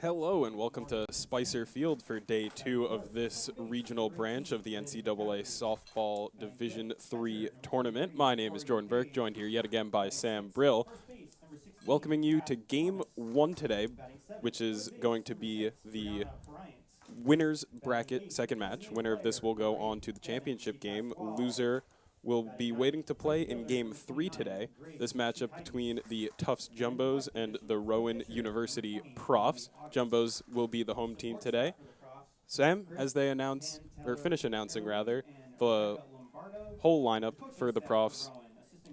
Hello and welcome to Spicer Field for day 2 of this regional branch of the NCAA Softball Division III tournament. My name is Jordan Burke, joined here yet again by Sam Brill, welcoming you to Game 1 today, which is going to be the winner's bracket second match. Winner of this will go on to the championship game. Loser will be waiting to play in Game 3 today. This matchup between the Tufts Jumbos and the Rowan University Profs. Jumbos will be the home team today. Sam, as they announce, or finish announcing rather, the whole lineup for the Profs,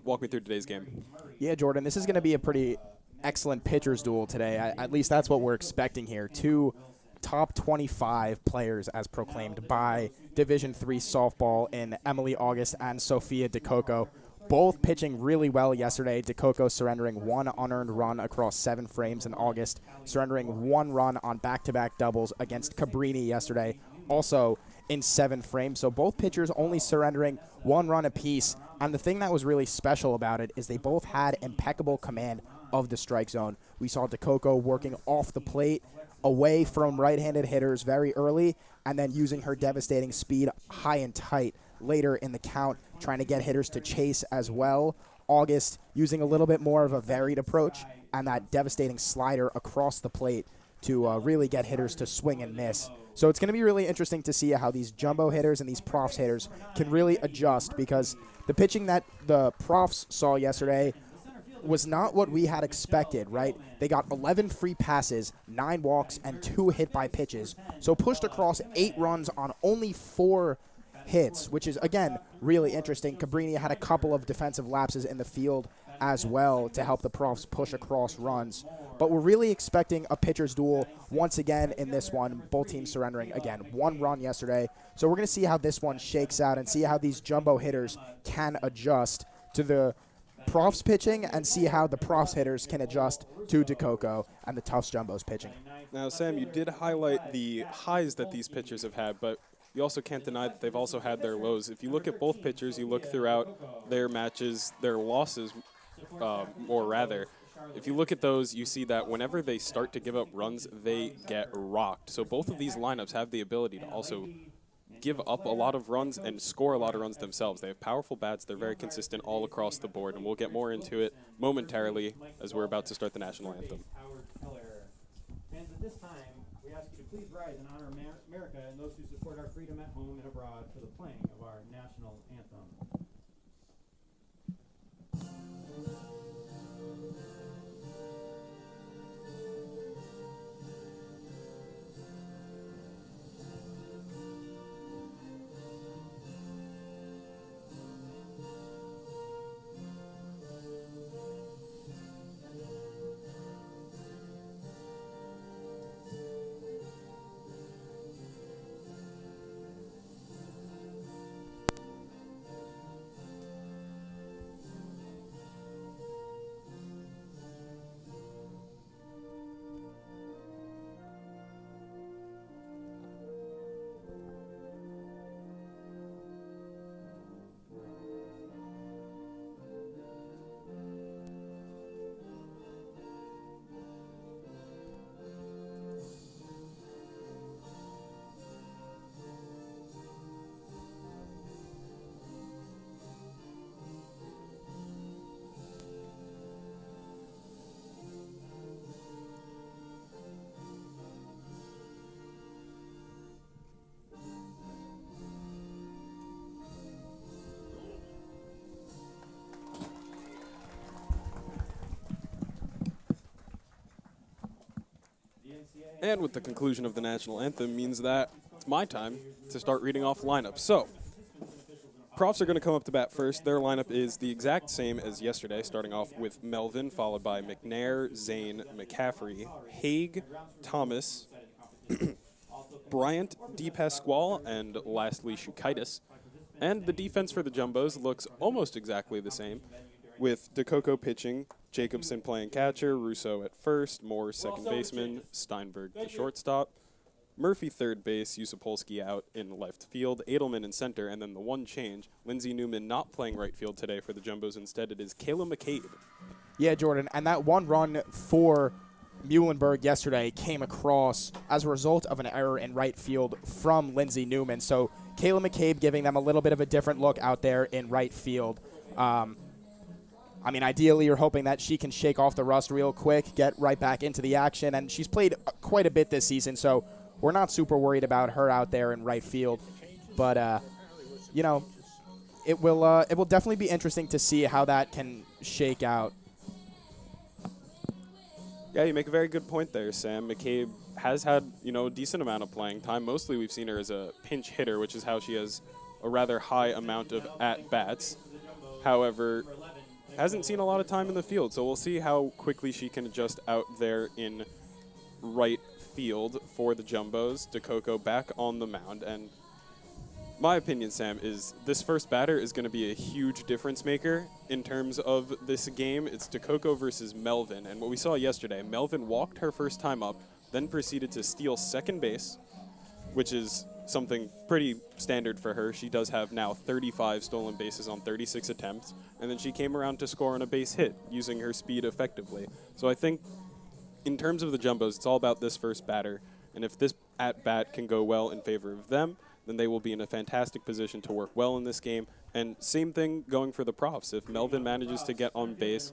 walk me through today's game. Yeah, Jordan, this is going to be a pretty excellent pitcher's duel today. At least that's what we're expecting here. Two top 25 players as proclaimed by Division III softball in Emily August and Sophia DeCoco, both pitching really well yesterday. DeCoco surrendering 1 unearned run across 7 frames in August, surrendering 1 run on back-to-back doubles against Cabrini yesterday, also in 7 frames. So both pitchers only surrendering 1 run apiece. And the thing that was really special about it is they both had impeccable command of the strike zone. We saw DeCoco working off the plate, away from right-handed hitters very early, and then using her devastating speed high and tight later in the count, trying to get hitters to chase as well. August using a little bit more of a varied approach and that devastating slider across the plate to really get hitters to swing and miss. So it's going to be really interesting to see how these jumbo hitters and these Profs hitters can really adjust, because the pitching that the Profs saw yesterday was not what we had expected, right? They got 11 free passes, 9 walks, and 2 hit-by pitches. So pushed across 8 runs on only 4 hits, which is, again, really interesting. Cabrini had a couple of defensive lapses in the field as well to help the Profs push across runs. But we're really expecting a pitcher's duel once again in this one. Both teams surrendering, again, 1 run yesterday. So we're going to see how this one shakes out and see how these jumbo hitters can adjust to the Profs pitching and see how the Profs hitters can adjust to DeCoco and the Tufts Jumbos pitching. Now, Sam, you did highlight the highs that these pitchers have had, but you also can't deny that they've also had their lows. If you look at both pitchers, you look throughout their matches, their losses, or rather, if you look at those, you see that whenever they start to give up runs, they get rocked. So both of these lineups have the ability to also give up a lot of runs and score a lot of runs themselves. They have powerful bats. They're very consistent all across the board, and we'll get more into it momentarily as we're about to start the national anthem. Fans, at this time, we ask you to please rise and honor America and those who support our freedom at home and abroad for the playing of our national anthem. And with the conclusion of the national anthem means that it's my time to start reading off lineups. So, Profs are going to come up to bat first. Their lineup is the exact same as yesterday, starting off with Melvin, followed by McNair, Zane, McCaffrey, Haig, Thomas, Bryant, DePasquale, and lastly Shukaitis. And the defense for the Jumbos looks almost exactly the same, with DeCoco pitching, Jacobson playing catcher, Russo at first, Moore second baseman, Steinberg the shortstop, Murphy third base, Yusupolsky out in left field, Edelman in center, and then the one change, Lindsey Newman not playing right field today for the Jumbos. Instead, it is Kayla McCabe. Yeah, Jordan, and that 1 run for Muhlenberg yesterday came across as a result of an error in right field from Lindsey Newman. So Kayla McCabe giving them a little bit of a different look out there in right field. I mean, ideally, you're hoping that she can shake off the rust real quick, get right back into the action, and she's played quite a bit this season, so we're not super worried about her out there in right field. But, you know, it will definitely be interesting to see how that can shake out. Yeah, you make a very good point there, Sam. McCabe has had, a decent amount of playing time. Mostly we've seen her as a pinch hitter, which is how she has a rather high amount of at-bats. However, hasn't seen a lot of time in the field, so we'll see how quickly she can adjust out there in right field for the Jumbos. DeCoco back on the mound, and my opinion, Sam, is this first batter is going to be a huge difference maker in terms of this game. It's DeCoco versus Melvin, and what we saw yesterday, Melvin walked her first time up, then proceeded to steal second base, which is something pretty standard for her. She does have now 35 stolen bases on 36 attempts, and then she came around to score on a base hit using her speed effectively. So I think in terms of the Jumbos, it's all about this first batter, and if this at-bat can go well in favor of them, then they will be in a fantastic position to work well in this game. And same thing going for the Profs. If Melvin manages to get on base,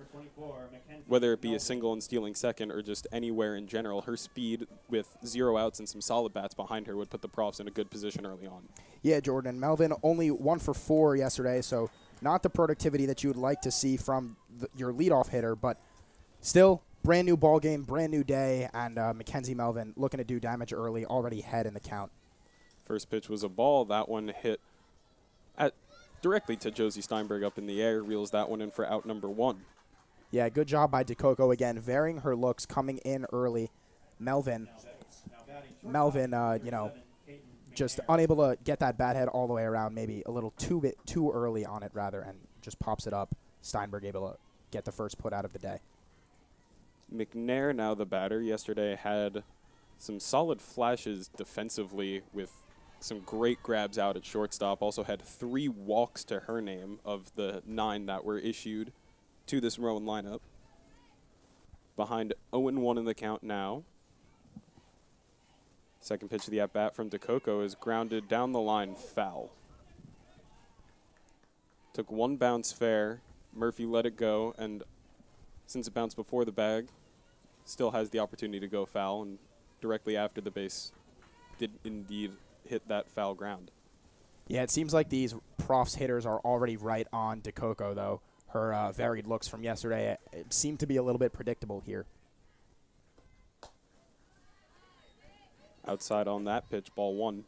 whether it be a single and stealing second or just anywhere in general, her speed with 0 outs and some solid bats behind her would put the Profs in a good position early on. Yeah, Jordan. Melvin only 1 for 4 yesterday, so not the productivity that you would like to see from your leadoff hitter, but still brand new ball game, brand new day, and Mackenzie Melvin looking to do damage early, already ahead in the count. First pitch was a ball. That one hit directly to Josie Steinberg up in the air, reels that one in for out number 1. Yeah, good job by DeCoco again, varying her looks, coming in early. Melvin, just unable to get that bat head all the way around, maybe a little too early on it, rather, and just pops it up. Steinberg able to get the first put out of the day. McNair, now the batter, yesterday had some solid flashes defensively with some great grabs out at shortstop. Also had 3 walks to her name of the 9 that were issued to this Rowan lineup. Behind 0-1 in the count now. Second pitch of the at-bat from DeCoco is grounded down the line, foul. Took 1 bounce fair. Murphy let it go, and since it bounced before the bag, still has the opportunity to go foul, and directly after the base did indeed hit that foul ground. Yeah, it seems like these Profs hitters are already right on DeCoco, though. Her varied looks from yesterday it seemed to be a little bit predictable here. Outside on that pitch, ball 1.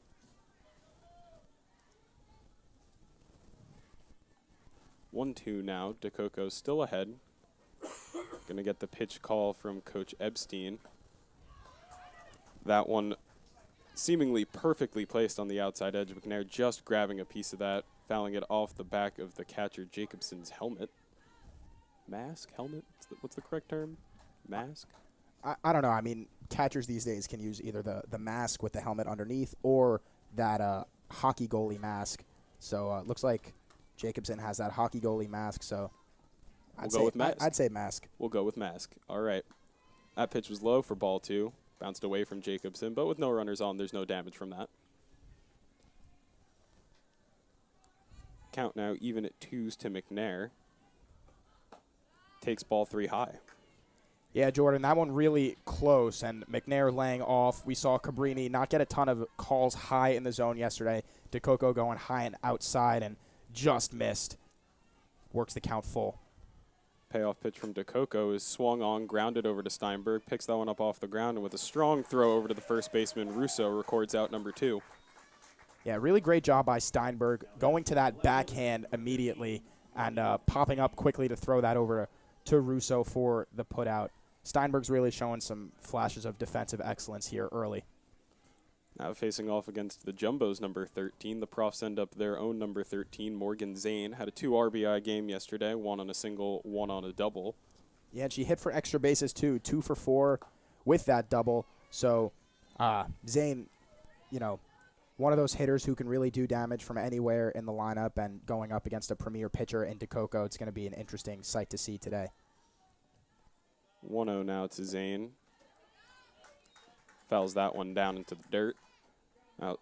One, 2 now. DeCoco still ahead. Going to get the pitch call from Coach Epstein. That one seemingly perfectly placed on the outside edge. McNair just grabbing a piece of that, fouling it off the back of the catcher Jacobson's helmet. Mask? Helmet? What's the correct term? Mask? I don't know. I mean, catchers these days can use either the mask with the helmet underneath or that hockey goalie mask. So it looks like Jacobson has that hockey goalie mask. So We'll go with mask. I'd say mask. We'll go with mask. All right. That pitch was low for ball 2. Bounced away from Jacobson, but with no runners on, there's no damage from that. Count now even at 2s to McNair. Takes ball 3 high. Yeah, Jordan, that one really close, and McNair laying off. We saw Cabrini not get a ton of calls high in the zone yesterday. DeCoco going high and outside and just missed. Works the count full. Payoff pitch from DeCoco is swung on, grounded over to Steinberg, picks that one up off the ground, and with a strong throw over to the first baseman, Russo records out number 2. Yeah, really great job by Steinberg, going to that backhand immediately and popping up quickly to throw that over to Russo for the putout. Steinberg's really showing some flashes of defensive excellence here early. Now facing off against the Jumbos, number 13. The Profs end up their own number 13, Morgan Zane. Had a 2 RBI game yesterday, 1 on a single, 1 on a double. Yeah, and she hit for extra bases too, 2 for 4 with that double. So Zane, one of those hitters who can really do damage from anywhere in the lineup, and going up against a premier pitcher in DeCoco, it's going to be an interesting sight to see today. 1-0 now to Zane. Fouls that one down into the dirt. Now,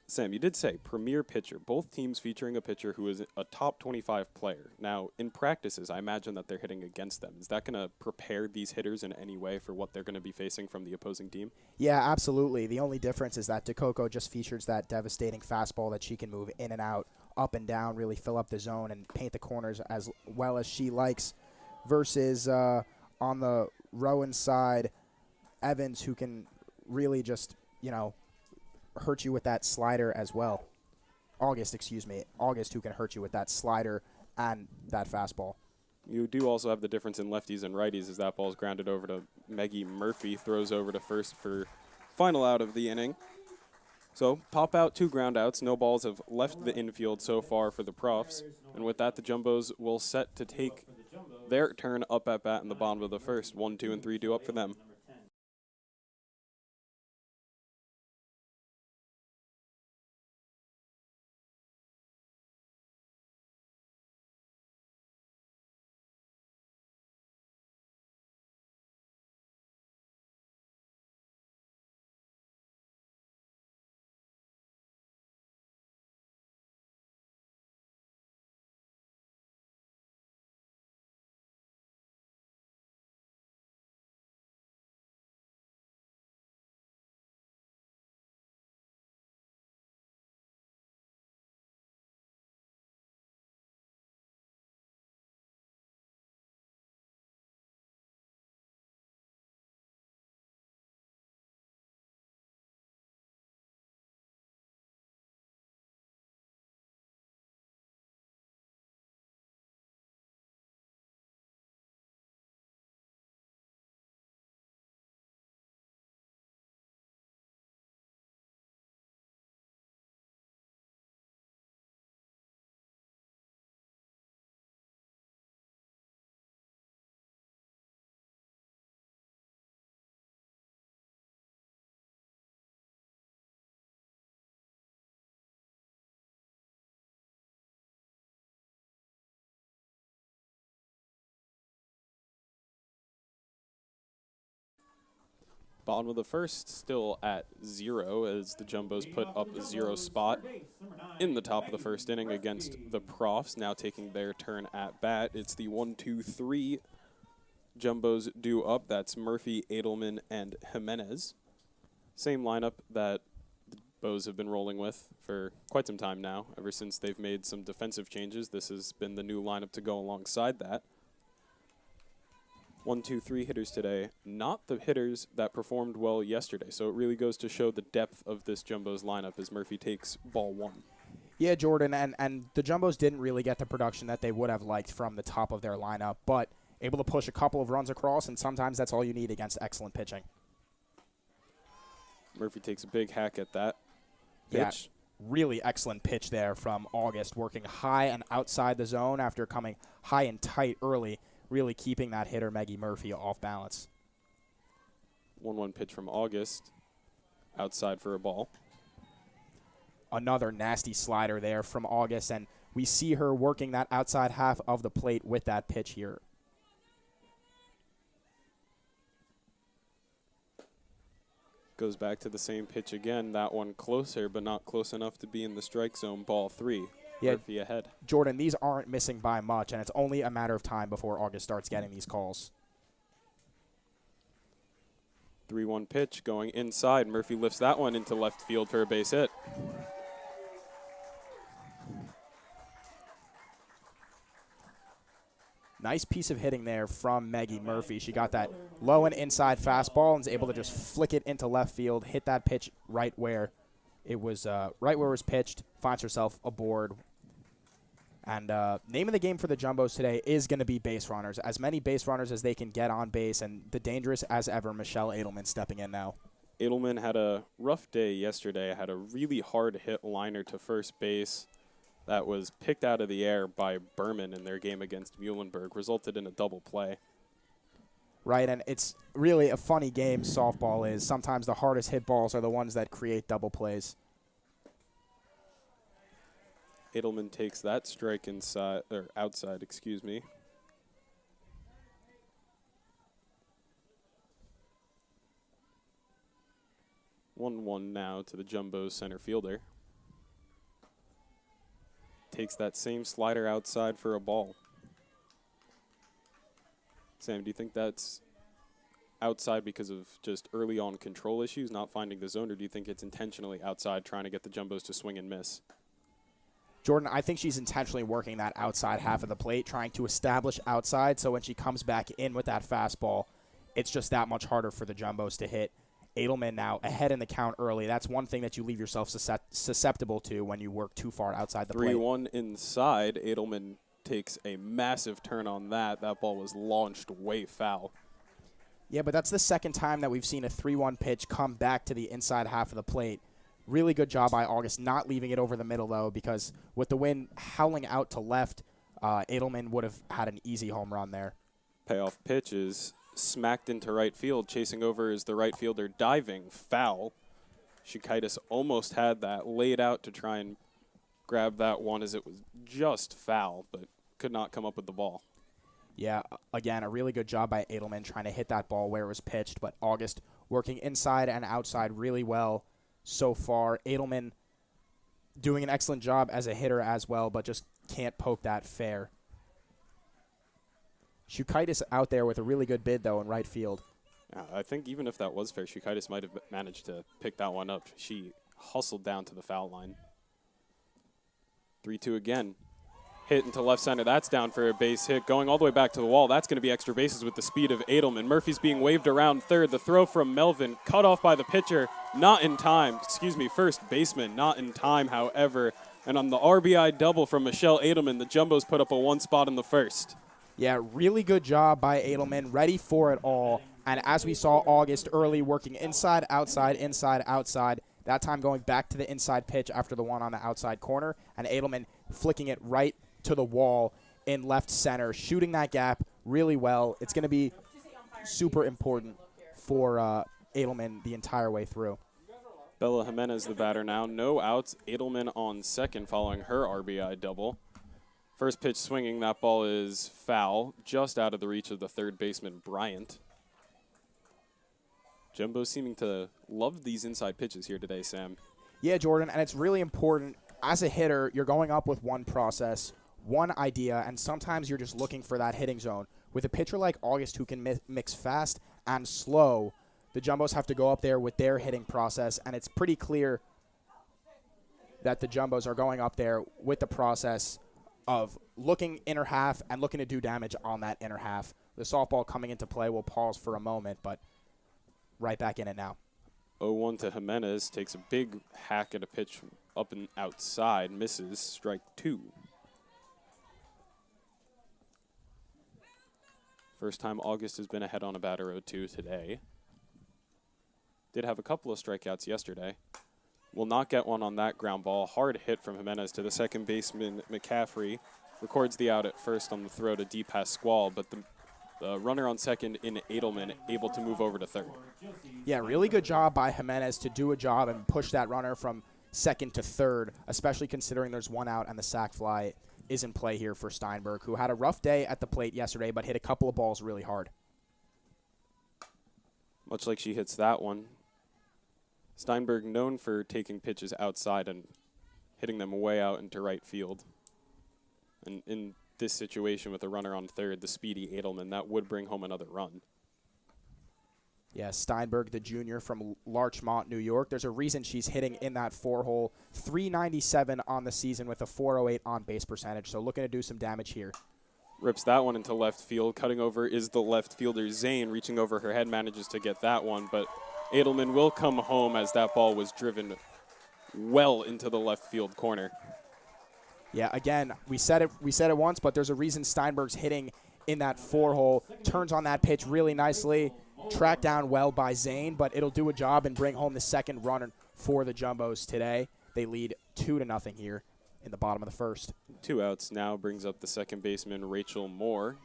Sam, you did say premier pitcher. Both teams featuring a pitcher who is a top 25 player. Now, in practices, I imagine that they're hitting against them. Is that going to prepare these hitters in any way for what they're going to be facing from the opposing team? Yeah, absolutely. The only difference is that DeCoco just features that devastating fastball that she can move in and out, up and down, really fill up the zone and paint the corners as well as she likes, versus on the Rowan side, Evans, who can really just, hurt you with that slider as well. August, who can hurt you with that slider and that fastball. You do also have the difference in lefties and righties as that ball is grounded over to Maggie Murphy, throws over to first for final out of the inning. So pop out, 2 ground outs. No balls have left the infield so far for the Profs. And with that, the Jumbos will set to take their turn up at bat in the bottom of the first. 1, 2, and 3 due up for them. Bottom of the first, still at 0 as the Jumbos put up a 0 spot in the top of the first inning against the Profs, now taking their turn at bat. It's the 1, 2, 3 Jumbos due up. That's Murphy, Edelman, and Jimenez. Same lineup that the Bows have been rolling with for quite some time now. Ever since they've made some defensive changes, this has been the new lineup to go alongside that. 1, 2, 3 hitters today, not the hitters that performed well yesterday. So it really goes to show the depth of this Jumbos lineup as Murphy takes ball 1. Yeah, Jordan, and the Jumbos didn't really get the production that they would have liked from the top of their lineup, but able to push a couple of runs across, and sometimes that's all you need against excellent pitching. Murphy takes a big hack at that pitch. Yeah, really excellent pitch there from August, working high and outside the zone after coming high and tight early, really keeping that hitter, Maggie Murphy, off balance. 1-1 pitch from August, outside for a ball. Another nasty slider there from August, and we see her working that outside half of the plate with that pitch here. Goes back to the same pitch again. That one closer, but not close enough to be in the strike zone. Ball 3. Yeah, Murphy ahead. Jordan, these aren't missing by much, and it's only a matter of time before August starts getting these calls. 3-1 pitch going inside. Murphy lifts that one into left field for a base hit. Nice piece of hitting there from Maggie Murphy. She got that low and inside fastball and is able to just flick it into left field, hit that pitch right where it was pitched, finds herself aboard. And name of the game for the Jumbos today is going to be base runners. As many base runners as they can get on base, and the dangerous as ever, Michelle Edelman stepping in now. Edelman had a rough day yesterday. Had a really hard hit liner to first base that was picked out of the air by Berman in their game against Muhlenberg, resulted in a double play. Right, and it's really a funny game, softball is. Sometimes the hardest hit balls are the ones that create double plays. Edelman takes that strike inside, or outside, excuse me. 1-1 now to the Jumbo's center fielder. Takes that same slider outside for a ball. Sam, do you think that's outside because of just early on control issues, not finding the zone, or do you think it's intentionally outside trying to get the Jumbos to swing and miss? Jordan, I think she's intentionally working that outside half of the plate, trying to establish outside, so when she comes back in with that fastball, it's just that much harder for the Jumbos to hit. Edelman now ahead in the count early. That's one thing that you leave yourself susceptible to when you work too far outside the plate. 3-1 inside. Edelman takes a massive turn on that. That ball was launched way foul. Yeah, but that's the second time that we've seen a 3-1 pitch come back to the inside half of the plate. Really good job by August not leaving it over the middle, though, because with the wind howling out to left, Edelman would have had an easy home run there. Payoff pitch is smacked into right field. Chasing over is the right fielder diving. Foul. Shikaitis almost had that laid out to try and grab that one as it was just foul, but could not come up with the ball. Yeah, again, a really good job by Edelman trying to hit that ball where it was pitched, but August working inside and outside really well so far. Edelman doing an excellent job as a hitter as well, but just can't poke that fair. Shukaitis out there with a really good bid, though, in right field. I think even if that was fair, Shukaitis might have managed to pick that one up. She hustled down to the foul line. 3-2 again. Hit into left center. That's down for a base hit. Going all the way back to the wall. That's going to be extra bases with the speed of Edelman. Murphy's being waved around third. The throw from Melvin cut off by the pitcher. Not in time. Excuse me, first baseman. Not in time, however. And on the RBI double from Michelle Edelman, the Jumbos put up a one spot in the first. Yeah, really good job by Edelman. Ready for it all. And as we saw August early working inside, outside, inside, outside. That time going back to the inside pitch after the one on the outside corner. And Edelman flicking it right to the wall in left center, shooting that gap really well. It's going to be super important for Edelman the entire way through. Bella Jimenez, the batter now. No outs. Edelman on second following her RBI double. First pitch swinging. That ball is foul, just out of the reach of the third baseman, Bryant. Jumbo seeming to love these inside pitches here today, Sam. Yeah, Jordan, and it's really important. As a hitter, you're going up with one process, one idea, and sometimes you're just looking for that hitting zone. With a pitcher like August who can mix fast and slow, the Jumbos have to go up there with their hitting process, and it's pretty clear that the Jumbos are going up there with the process of looking inner half and looking to do damage on that inner half. The softball coming into play will pause for a moment, but right back in it now. 0-1 to Jimenez. Takes a big hack at a pitch up and outside. Misses. Strike two. First time August has been ahead on a batter 0-2 today. Did have a couple of strikeouts yesterday. Will not get one on that ground ball. Hard hit from Jimenez to the second baseman, McCaffrey. Records the out at first on the throw to deep Pasquale, but the runner on second in Edelman able to move over to third. Yeah, really good job by Jimenez to do a job and push that runner from second to third, especially considering there's one out and the sac fly is in play here for Steinberg, who had a rough day at the plate yesterday but hit a couple of balls really hard. Much like she hits that one. Steinberg known for taking pitches outside and hitting them way out into right field. And in this situation with a runner on third, the speedy Edelman, that would bring home another run. Yeah, Steinberg, the junior from Larchmont, New York. There's a reason she's hitting in that four-hole. 397 on the season with a 408 on-base percentage, so looking to do some damage here. Rips that one into left field. Cutting over is the left fielder, Zane. Reaching over her head, manages to get that one, but Edelman will come home as that ball was driven well into the left field corner. Yeah, again, we said it once, but there's a reason Steinberg's hitting in that four-hole. Turns on that pitch really nicely. Tracked down well by Zane, but it'll do a job and bring home the second run for the Jumbos today. They lead 2-0 here in the bottom of the first. 2 outs now brings up the second baseman, Rachel Moore.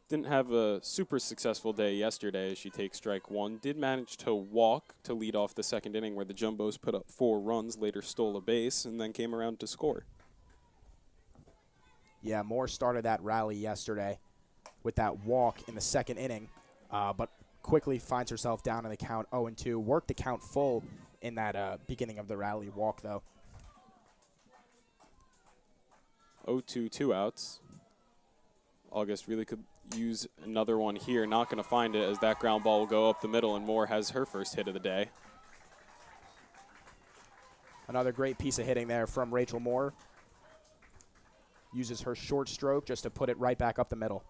Didn't have a super successful day yesterday as she takes strike one. Did manage to walk to lead off the second inning where the Jumbos put up 4 runs, later stole a base, and then came around to score. Yeah, Moore started that rally yesterday with that walk in the second inning, but quickly finds herself down in the count 0-2. Worked the count full in that beginning of the rally walk, though. 0-2, 2 outs. August really could use another one here. Not going to find it, as that ground ball will go up the middle, and Moore has her first hit of the day. Another great piece of hitting there from Rachel Moore. Uses her short stroke just to put it right back up the middle.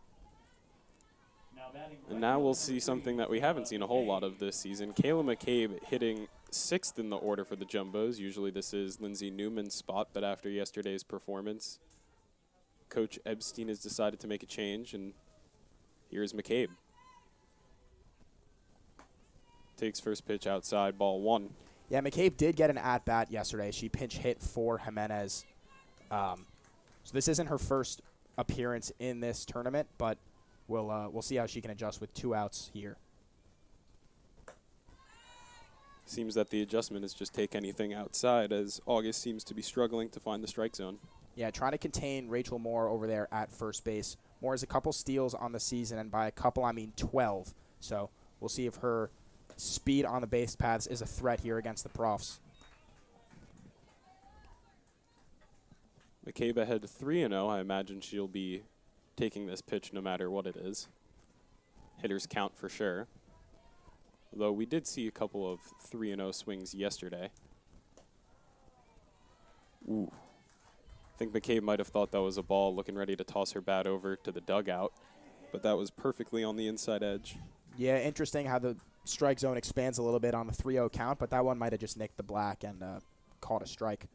And now we'll see something that we haven't seen a whole lot of this season. Kayla McCabe hitting 6th in the order for the Jumbos. Usually this is Lindsay Newman's spot, but after yesterday's performance, Coach Epstein has decided to make a change, and here's McCabe. Takes first pitch outside, ball 1. Yeah, McCabe did get an at-bat yesterday. She pinch hit for Jimenez. So this isn't her first appearance in this tournament, but we'll see how she can adjust with 2 outs here. Seems that the adjustment is just take anything outside, as August seems to be struggling to find the strike zone. Yeah, trying to contain Rachel Moore over there at first base. Moore has a couple steals on the season, and by a couple, I mean 12. So we'll see if her speed on the base paths is a threat here against the Profs. McCabe ahead 3-0. I imagine she'll be taking this pitch no matter what it is. Hitters count for sure. Although we did see a couple of 3-0 swings yesterday. Ooh. I think McCabe might have thought that was a ball, looking ready to toss her bat over to the dugout. But that was perfectly on the inside edge. Yeah, interesting how the strike zone expands a little bit on the 3-0 count, but that one might have just nicked the black and caught a strike.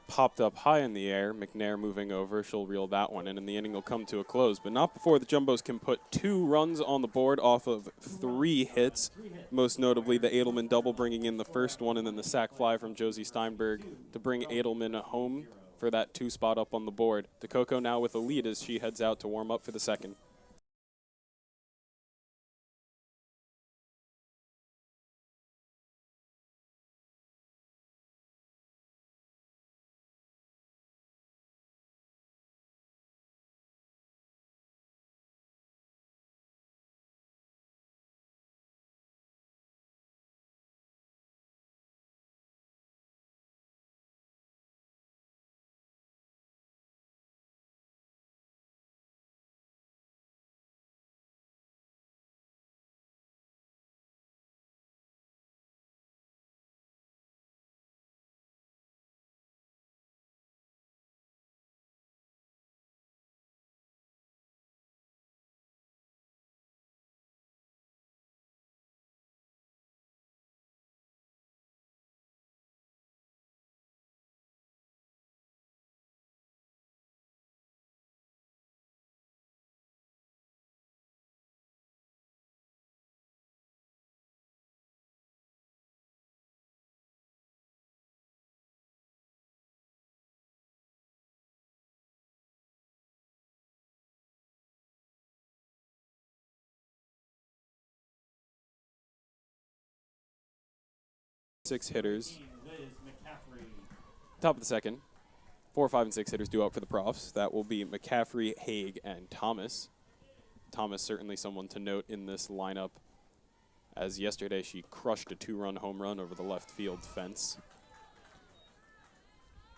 Popped up high in the air. McNair moving over. She'll reel that one in, and the inning will come to a close. But not before the Jumbos can put 2 runs on the board off of 3 hits. Most notably, the Edelman double bringing in the first one, and then the sac fly from Josie Steinberg to bring Edelman home for that 2 spot up on the board. DeCoco now with a lead as she heads out to warm up for the second. Six hitters. Top of the second. 4, 5, and 6 hitters due out for the Profs. That will be McCaffrey, Haig, and Thomas. Thomas certainly someone to note in this lineup, as yesterday she crushed a 2-run home run over the left field fence.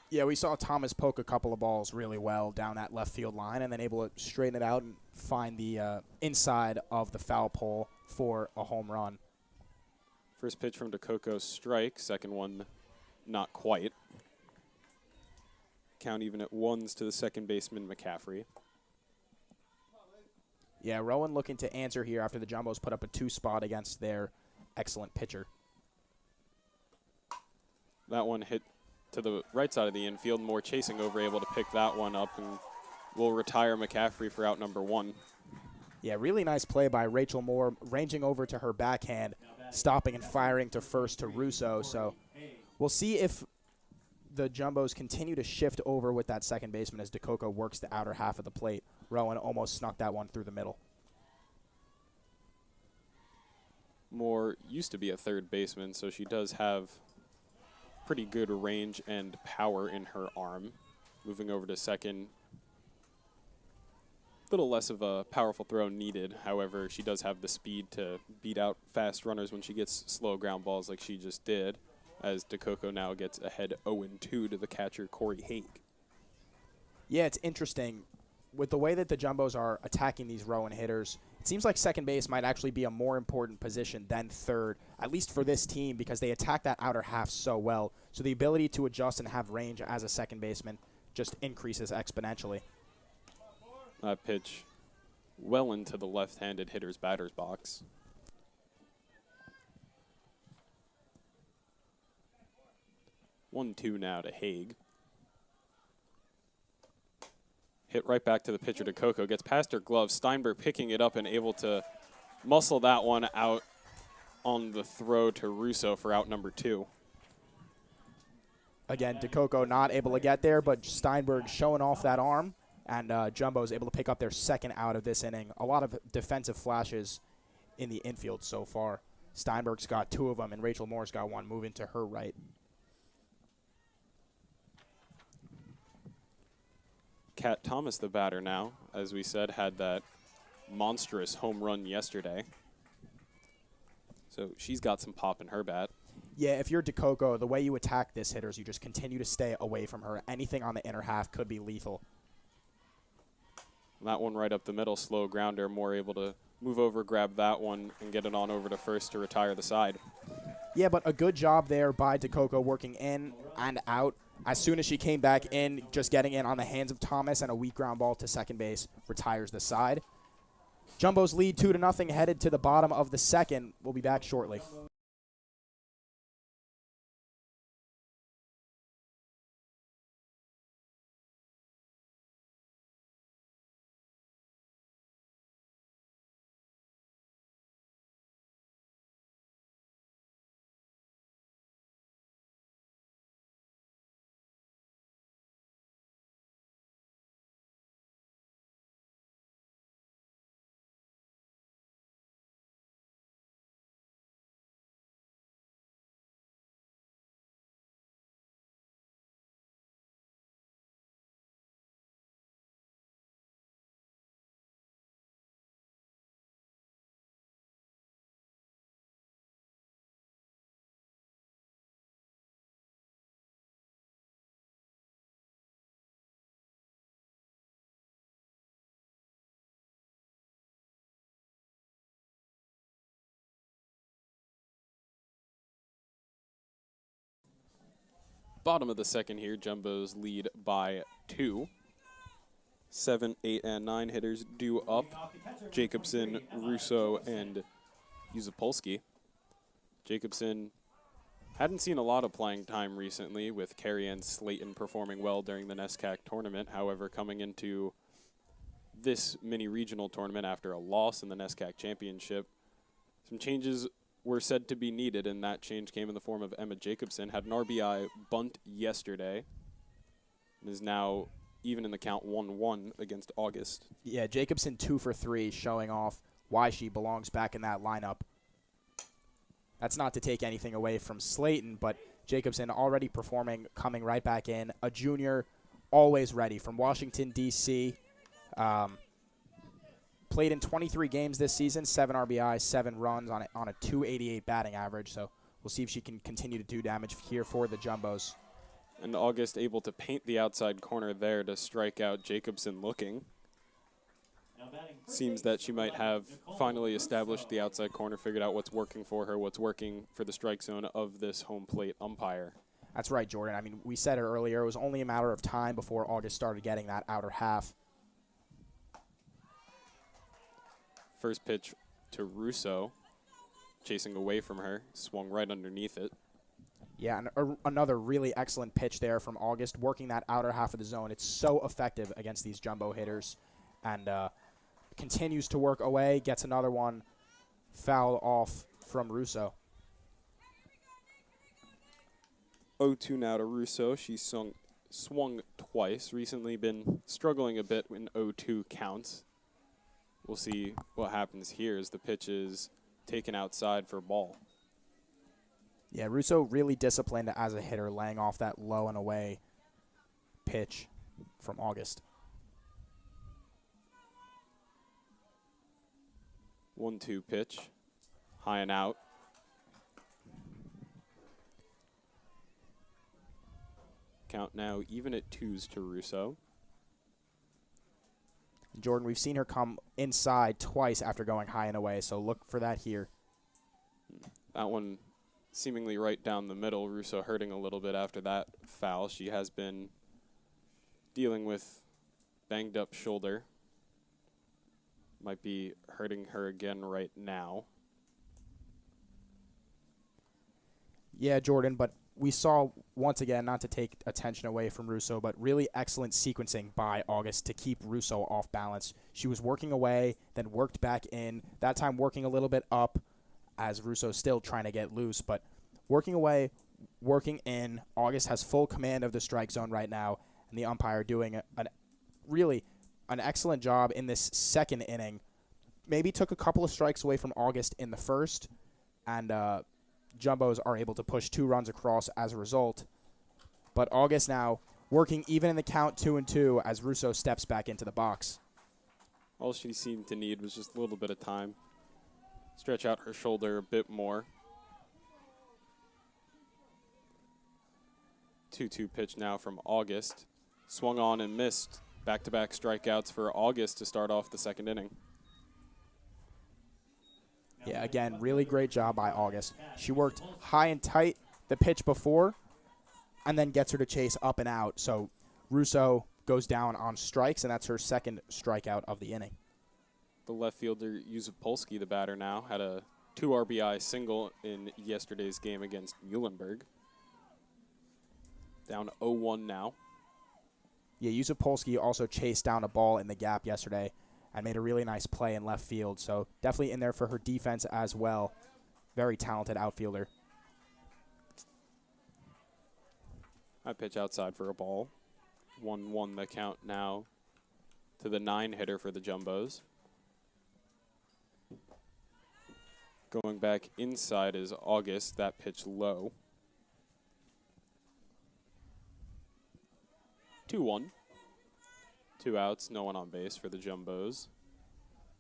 Yeah, we saw Thomas poke a couple of balls really well down that left field line and then able to straighten it out and find the inside of the foul pole for a home run. First pitch from DeCoco, strike. Second one, not quite. Count even at 1s to the second baseman, McCaffrey. Yeah, Rowan looking to answer here after the Jumbos put up a 2 spot against their excellent pitcher. That one hit to the right side of the infield. Moore chasing over, able to pick that one up, and will retire McCaffrey for out number 1. Yeah, really nice play by Rachel Moore, ranging over to her backhand, stopping and firing to first to Russo. So we'll see if the Jumbos continue to shift over with that second baseman as DeCoco works the outer half of the plate. Rowan almost snuck that one through the middle. Moore used to be a third baseman, so she does have pretty good range and power in her arm. Moving over to second. little less of a powerful throw needed. However, she does have the speed to beat out fast runners when she gets slow ground balls like she just did, as DeCoco now gets ahead 0-2 to the catcher, Corey Haig. Yeah, it's interesting. With the way that the Jumbos are attacking these Rowan hitters, it seems like second base might actually be a more important position than third, at least for this team, because they attack that outer half so well. So the ability to adjust and have range as a second baseman just increases exponentially. That pitch well into the left-handed hitter's batter's box. 1-2 now to Haig. Hit right back to the pitcher to Coco. Gets past her glove. Steinberg picking it up and able to muscle that one out on the throw to Russo for out number 2. Again, DeCoco not able to get there, but Steinberg showing off that arm, and Jumbo's able to pick up their second out of this inning. A lot of defensive flashes in the infield so far. Steinberg's got 2 of them, and Rachel Moore's got 1 moving to her right. Kat Thomas, the batter now, as we said, had that monstrous home run yesterday. So she's got some pop in her bat. Yeah, if you're DeCoco, the way you attack this hitter is you just continue to stay away from her. Anything on the inner half could be lethal. That one right up the middle, slow grounder. Moore able to move over, grab that one, and get it on over to first to retire the side. Yeah, but a good job there by DeCoco working in and out. As soon as she came back in, just getting in on the hands of Thomas and a weak ground ball to second base retires the side. Jumbos lead 2-0, headed to the bottom of the second. We'll be back shortly. Bottom of the second here, Jumbos lead by 2. 7, 8, and 9 hitters due up. Jacobson, Russo, and Yuzapolsky. Jacobson hadn't seen a lot of playing time recently, with Carrie Ann Slayton performing well during the NESCAC tournament. However, coming into this mini regional tournament after a loss in the NESCAC championship, some changes were said to be needed, and that change came in the form of Emma Jacobson. Had an RBI bunt yesterday and is now even in the count 1-1 against August. Yeah, Jacobson 2 for 3, showing off why she belongs back in that lineup. That's not to take anything away from Slayton, but Jacobson already performing, coming right back in. A junior, always ready, from Washington, D.C., played in 23 games this season, 7 RBIs, 7 runs on a 288 batting average. So we'll see if she can continue to do damage here for the Jumbos. And August able to paint the outside corner there to strike out Jacobson looking. Seems that she might have finally established the outside corner, figured out what's working for her, what's working for the strike zone of this home plate umpire. That's right, Jordan. I mean, we said it earlier. It was only a matter of time before August started getting that outer half. First pitch to Russo, chasing away from her, swung right underneath it. Yeah, and another really excellent pitch there from August, working that outer half of the zone. It's so effective against these Jumbo hitters, and continues to work away, gets another one foul off from Russo. 0-2 now to Russo. She swung twice, recently been struggling a bit in 0-2 counts. We'll see what happens here as the pitch is taken outside for ball. Yeah, Russo really disciplined as a hitter, laying off that low and away pitch from August. 1-2 pitch. High and out. Count now even at 2s to Russo. Jordan, we've seen her come inside twice after going high and away, so look for that here. That one seemingly right down the middle. Russo hurting a little bit after that foul. She has been dealing with banged up shoulder. Might be hurting her again right now. Yeah, Jordan, but we saw, once again, not to take attention away from Russo, but really excellent sequencing by August to keep Russo off balance. She was working away, then worked back in, that time working a little bit up as Russo's still trying to get loose, but working away, working in. August has full command of the strike zone right now, and the umpire doing an excellent job in this second inning. Maybe took a couple of strikes away from August in the first, and Jumbos are able to push 2 runs across as a result. But August now working even in the count 2-2 as Russo steps back into the box. All she seemed to need was just a little bit of time. Stretch out her shoulder a bit more. 2-2 pitch now from August. Swung on and missed. Back-to-back strikeouts for August to start off the second inning. Yeah, again, really great job by August. She worked high and tight the pitch before and then gets her to chase up and out. So Russo goes down on strikes, and that's her second strikeout of the inning. The left fielder, Polsky, the batter now, had a 2 RBI single in yesterday's game against Muhlenberg. Down 0-1 now. Yeah, Polsky also chased down a ball in the gap yesterday and made a really nice play in left field. So definitely in there for her defense as well. Very talented outfielder. I pitch outside for a ball. 1-1 the count now to the 9 hitter for the Jumbos. Going back inside is August. That pitch low. 2-1. 2 outs, no one on base for the Jumbos.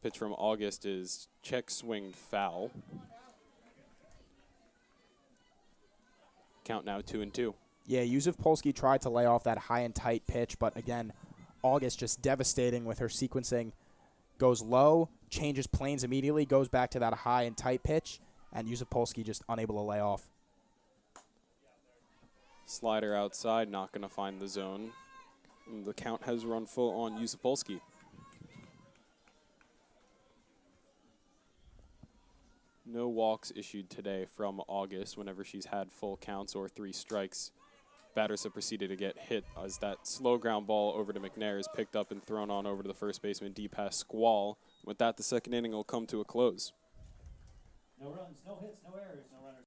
Pitch from August is check swinged foul. Count now 2-2. Yeah, Polsky tried to lay off that high and tight pitch, but again, August just devastating with her sequencing. Goes low, changes planes immediately, goes back to that high and tight pitch, and Polsky just unable to lay off. Slider outside, not going to find the zone. And the count has run full on Polsky. No walks issued today from August whenever she's had full counts or 3 strikes. Batters have proceeded to get hit as that slow ground ball over to McNair is picked up and thrown on over to the first baseman, deep past Squall. With that, the second inning will come to a close. No runs, no hits, no errors, no runners.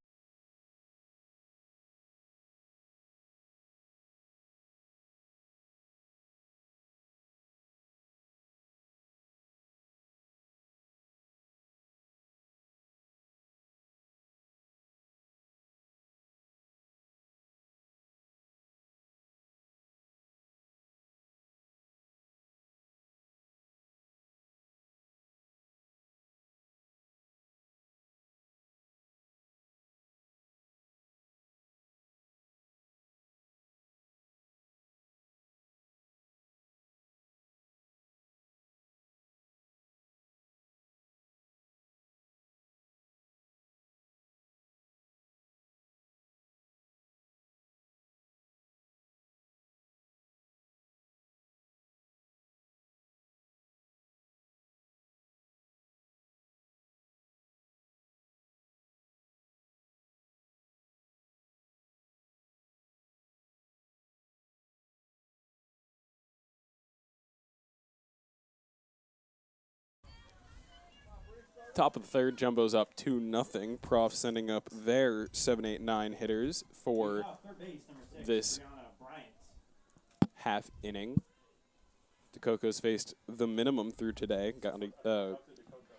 Top of the third, Jumbo's up 2-0. Profs sending up their 7, 8, 9 hitters for this half inning. DeCoco's faced the minimum through today,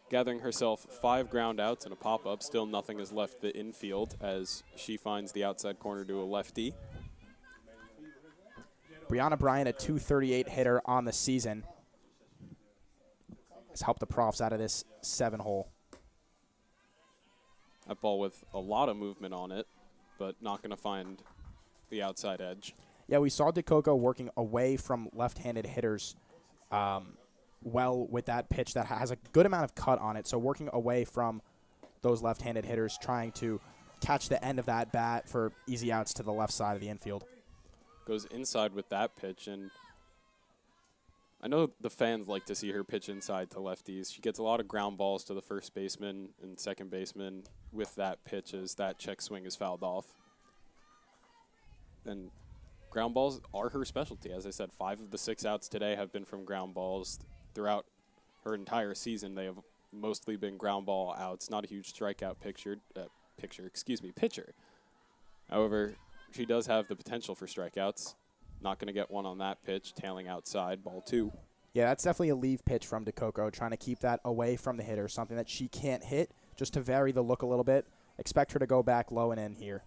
gathering herself 5 ground outs and a pop-up. Still nothing has left the infield as she finds the outside corner to a lefty. Brianna Bryant, a .238 hitter on the season, has helped the Profs out of this 7-hole. That ball with a lot of movement on it, but not going to find the outside edge. Yeah, we saw DeCoco working away from left-handed hitters well with that pitch that has a good amount of cut on it. So working away from those left-handed hitters, trying to catch the end of that bat for easy outs to the left side of the infield. Goes inside with that pitch, and I know the fans like to see her pitch inside to lefties. She gets a lot of ground balls to the first baseman and second baseman with that pitch as that check swing is fouled off. And ground balls are her specialty. As I said, 5 of the 6 outs today have been from ground balls. Throughout her entire season, they have mostly been ground ball outs. Not a huge strikeout pitcher. However, she does have the potential for strikeouts. Not going to get one on that pitch, tailing outside, ball 2. Yeah, that's definitely a leave pitch from DeCoco, trying to keep that away from the hitter, something that she can't hit, just to vary the look a little bit. Expect her to go back low and in here.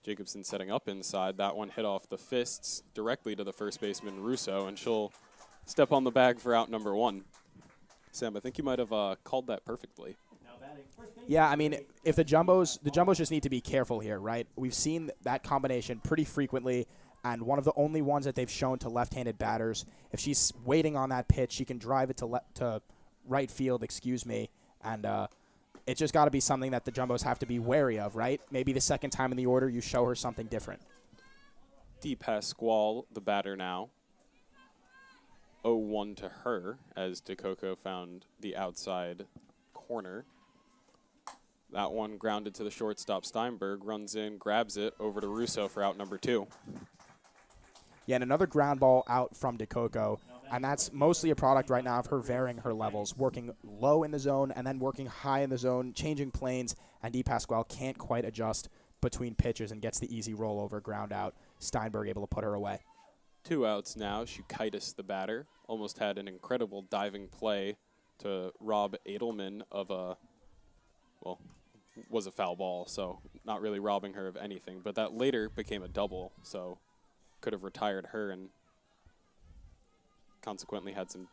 Jacobson setting up inside. That one hit off the fists directly to the first baseman, Russo, and she'll step on the bag for out number 1. Sam, I think you might have called that perfectly. Yeah, I mean, if the Jumbos just need to be careful here, right? We've seen that combination pretty frequently, and one of the only ones that they've shown to left-handed batters. If she's waiting on that pitch, she can drive it to right field, and it's just got to be something that the Jumbos have to be wary of, right? Maybe the second time in the order you show her something different. DiPasquale, the batter now. 0-1 to her as DeCoco found the outside corner. That one grounded to the shortstop. Steinberg runs in, grabs it, over to Russo for out number 2. Yeah, and another ground ball out from DeCoco, and that's mostly a product right now of her varying her levels, working low in the zone and then working high in the zone, changing planes, and DiPasquale can't quite adjust between pitches and gets the easy rollover ground out. Steinberg able to put her away. 2 outs now. Shukaitis, the batter, almost had an incredible diving play to rob Edelman of a, well, was a foul ball, so not really robbing her of anything, but that later became a double, so could have retired her and consequently had some,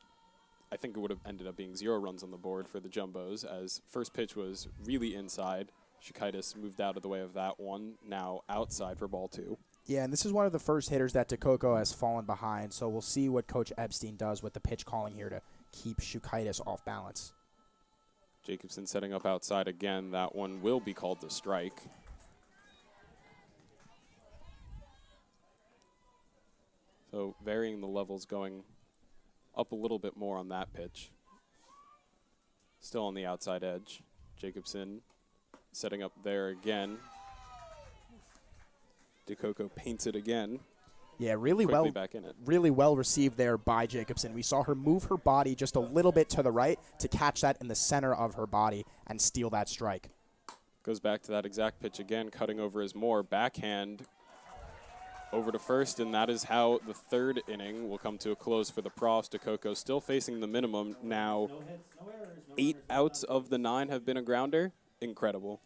I think it would have ended up being 0 runs on the board for the Jumbos, as first pitch was really inside. Shukaitis moved out of the way of that one, now outside for ball 2. Yeah, and this is one of the first hitters that DeCoco has fallen behind, so we'll see what Coach Epstein does with the pitch calling here to keep Shukaitis off balance. Jacobson setting up outside again. That one will be called the strike. So varying the levels, going up a little bit more on that pitch. Still on the outside edge. Jacobson setting up there again. DeCoco paints it again. Yeah, really Quickly well, back in it. really well received there by Jacobson. We saw her move her body just a little bit to the right to catch that in the center of her body and steal that strike. Goes back to that exact pitch again, cutting over his more backhand over to first, and that is how the 3rd inning will come to a close for the Profs. DeCoco still facing the minimum now. 8 outs of the 9 have been a grounder. Incredible.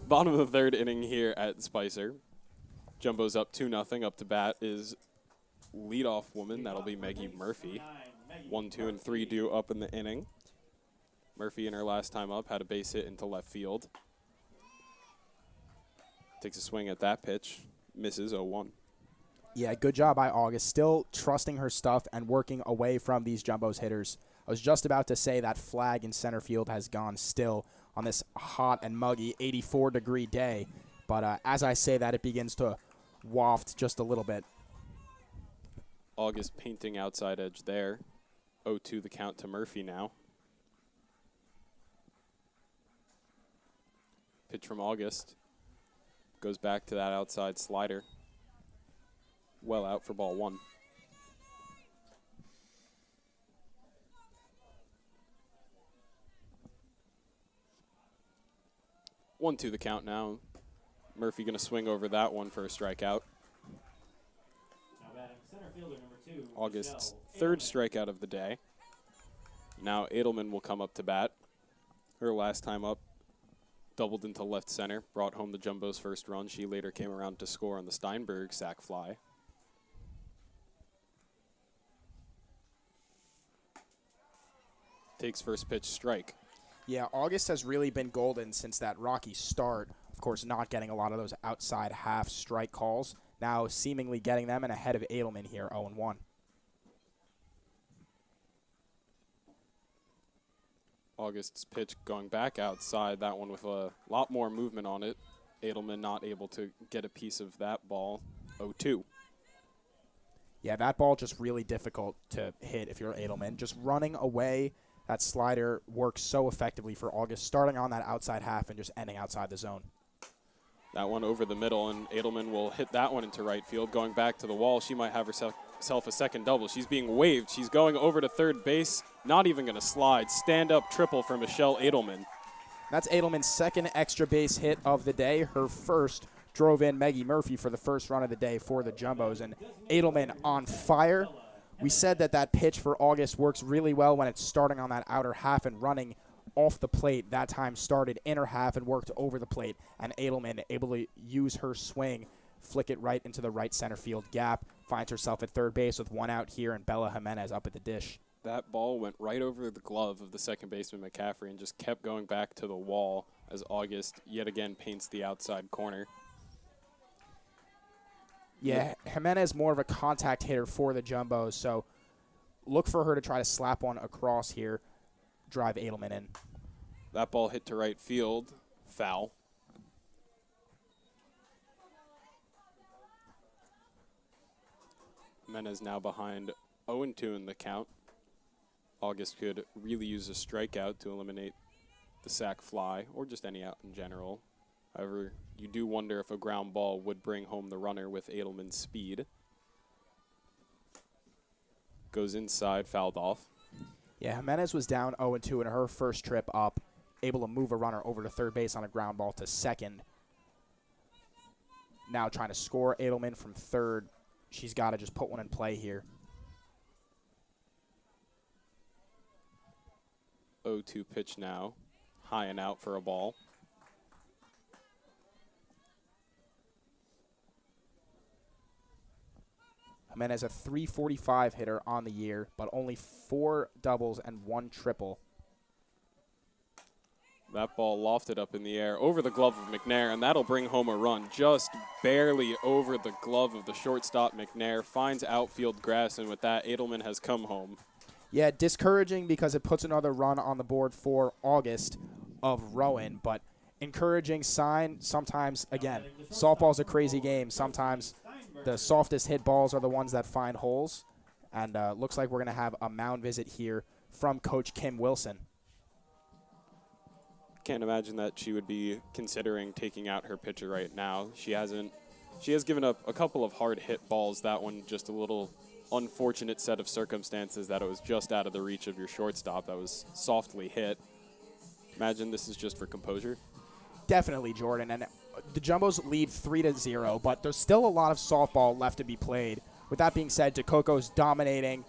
Bottom of the 3rd inning here at Spicer. Jumbo's up 2-0. Up to bat is leadoff woman. That'll be Maggie Murphy. 1, 2, and 3 due up in the inning. Murphy in her last time up had a base hit into left field. Takes a swing at that pitch. Misses 0-1. Yeah, good job by August. Still trusting her stuff and working away from these Jumbos hitters. I was just about to say that flag in center field has gone still on this hot and muggy 84-degree day. But as I say that, it begins to waft just a little bit. August painting outside edge there. 0-2 the count to Murphy now. Pitch from August. Goes back to that outside slider. Well out for ball 1. One to the count now. Murphy going to swing over that one for a strikeout. Now batting center fielder number 2. August's Michelle third Edelman. strikeout of the day. Now Edelman will come up to bat. Her last time up, doubled into left center, brought home the Jumbo's first run. She later came around to score on the Steinberg sac fly. Takes first pitch, strike. Yeah, August has really been golden since that rocky start. Of course, not getting a lot of those outside half strike calls. Now seemingly getting them and ahead of Edelman here, 0-1. August's pitch going back outside, that one with a lot more movement on it. Edelman not able to get a piece of that ball, 0-2. Yeah, that ball just really difficult to hit if you're Edelman. Just running away, that slider works so effectively for August, starting on that outside half and just ending outside the zone. That one over the middle, and Edelman will hit that one into right field. Going back to the wall, she might have herself a second double. She's being waved. She's going over to third base, not even going to slide. Stand-up triple for Michelle Edelman. That's Edelman's second extra base hit of the day. Her first drove in Maggie Murphy for the first run of the day for the Jumbos, and Edelman on fire. We said that that pitch for August works really well when it's starting on that outer half and running off the plate. That time started inner half and worked over the plate, and Edelman able to use her swing, flick it right into the right center field gap, finds herself at third base with one out here, and Bella Jimenez up at the dish. That ball went right over the glove of the second baseman McCaffrey and just kept going back to the wall as August yet again paints the outside corner. Yeah, Jimenez more of a contact hitter for the Jumbos, so look for her to try to slap one across here, drive Edelman in. That ball hit to right field, foul. Jimenez now behind 0-2 in the count. August could really use a strikeout to eliminate the sac fly or just any out in general. However, you do wonder if a ground ball would bring home the runner with Edelman's speed. Goes inside, fouled off. Yeah, Jimenez was down 0-2 in her first trip up, able to move a runner over to third base on a ground ball to second. Now trying to score Edelman from third. She's got to just put one in play here. 0-2 pitch now, high and out for a ball. Jimenez a .345 hitter on the year, but only 4 doubles and 1 triple. That ball lofted up in the air over the glove of McNair, and that'll bring home a run. Just barely over the glove of the shortstop. McNair finds outfield grass, and with that, Edelman has come home. Yeah, discouraging because it puts another run on the board for August of Rowan, but encouraging sign. Sometimes, again, softball's a crazy game. Sometimes the softest hit balls are the ones that find holes, and looks like we're going to have a mound visit here from Coach Kim Wilson. Can't imagine that she would be considering taking out her pitcher right now. She has given up a couple of hard hit balls. That one just a little unfortunate set of circumstances that it was just out of the reach of your shortstop. That was softly hit. Imagine this is just for composure. Definitely, Jordan. And the Jumbos lead 3-0, but there's still a lot of softball left to be played. With that being said, Tecoco's dominating.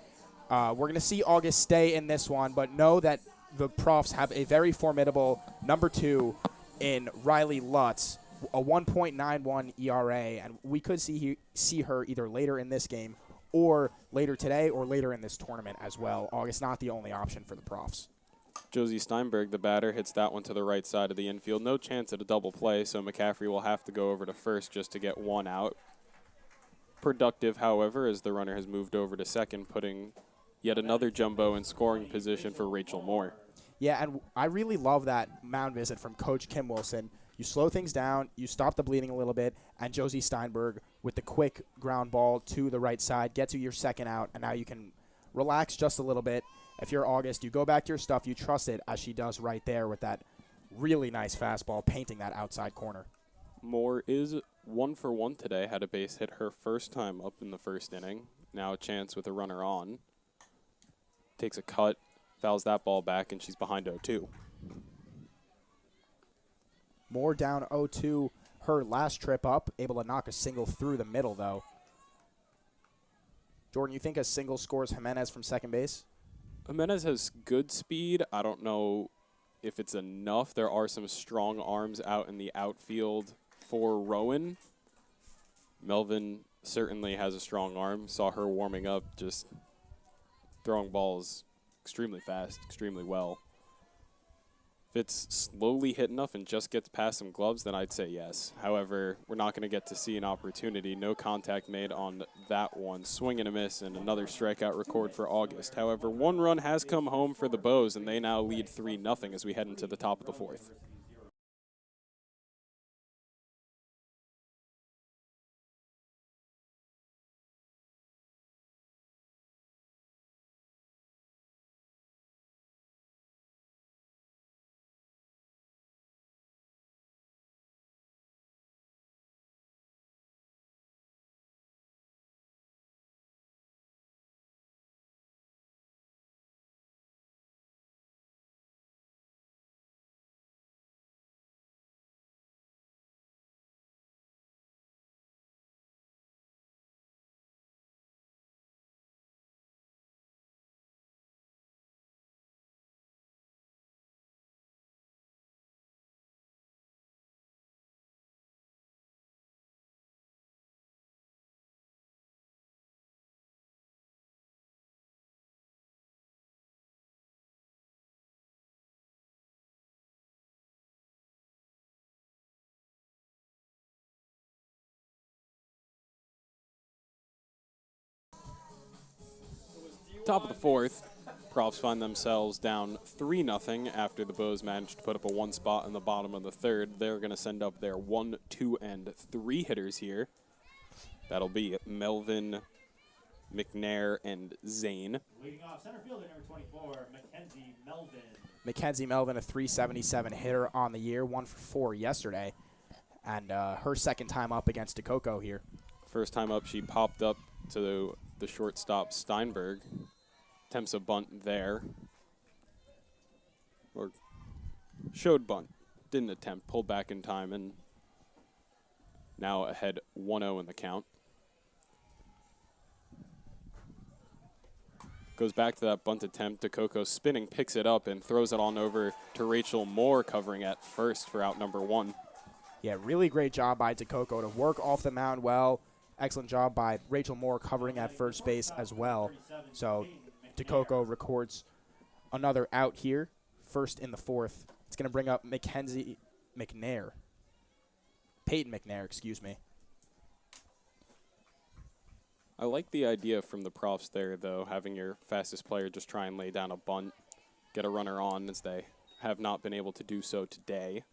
We're going to see August stay in this one, but know that the Profs have a very formidable number 2 in Riley Lutz, a 1.91 ERA, and we could see her either later in this game or later today or later in this tournament as well. August not the only option for the Profs. Josie Steinberg, the batter, hits that one to the right side of the infield. No chance at a double play, so McCaffrey will have to go over to first just to get one out. productive, however, as the runner has moved over to second, putting yet another jumbo in scoring position for Rachel Moore. Yeah, and I really love that mound visit from Coach Kim Wilson. You slow things down, you stop the bleeding a little bit, and Josie Steinberg with the quick ground ball to the right side gets you your second out, and now you can relax just a little bit. If you're August, you go back to your stuff, you trust it, as she does right there with that really nice fastball painting that outside corner. Moore is 1 for 1 today, had a base hit her first time up in the first inning. Now a chance with a runner on. Takes a cut, fouls that ball back, and she's behind 0-2. Moore down 0-2 her last trip up, able to knock a single through the middle, though. Jordan, you think a single scores Jimenez from second base? Jimenez has good speed. I don't know if it's enough. There are some strong arms out in the outfield for Rowan. Melvin certainly has a strong arm. Saw her warming up, just throwing balls extremely fast, extremely well. If it's slowly hit enough and just gets past some gloves, then I'd say yes. However, we're not going to get to see an opportunity. No contact made on that one. Swing and a miss, and another strikeout record for August. However, one run has come home for the Bows, and they now lead 3-0 as we head into the top of the fourth. Top of the fourth, Profs find themselves down 3-0 after the Bows managed to put up a one spot in the bottom of the third. They're going to send up their 1, 2, and 3 hitters here. That'll be Melvin, McNair, and Zane. Leading off center fielder number 24, Mackenzie Melvin. Mackenzie Melvin, a 377 hitter on the year, 1 for 4 yesterday, and her second time up against DeCoco here. First time up, she popped up to the shortstop Steinberg. Attempts a bunt there. Or showed bunt. Didn't attempt. Pulled back in time and now ahead 1-0 in the count. Goes back to that bunt attempt. DeCoco spinning, picks it up and throws it on over to Rachel Moore covering at first for out number 1. Yeah, really great job by DeCoco to work off the mound well. Excellent job by Rachel Moore covering at first base as well. So DeCoco records another out here, first in the fourth. It's going to bring up Peyton McNair, excuse me. I like the idea from the Profs there, though, having your fastest player just try and lay down a bunt, get a runner on, as they have not been able to do so today.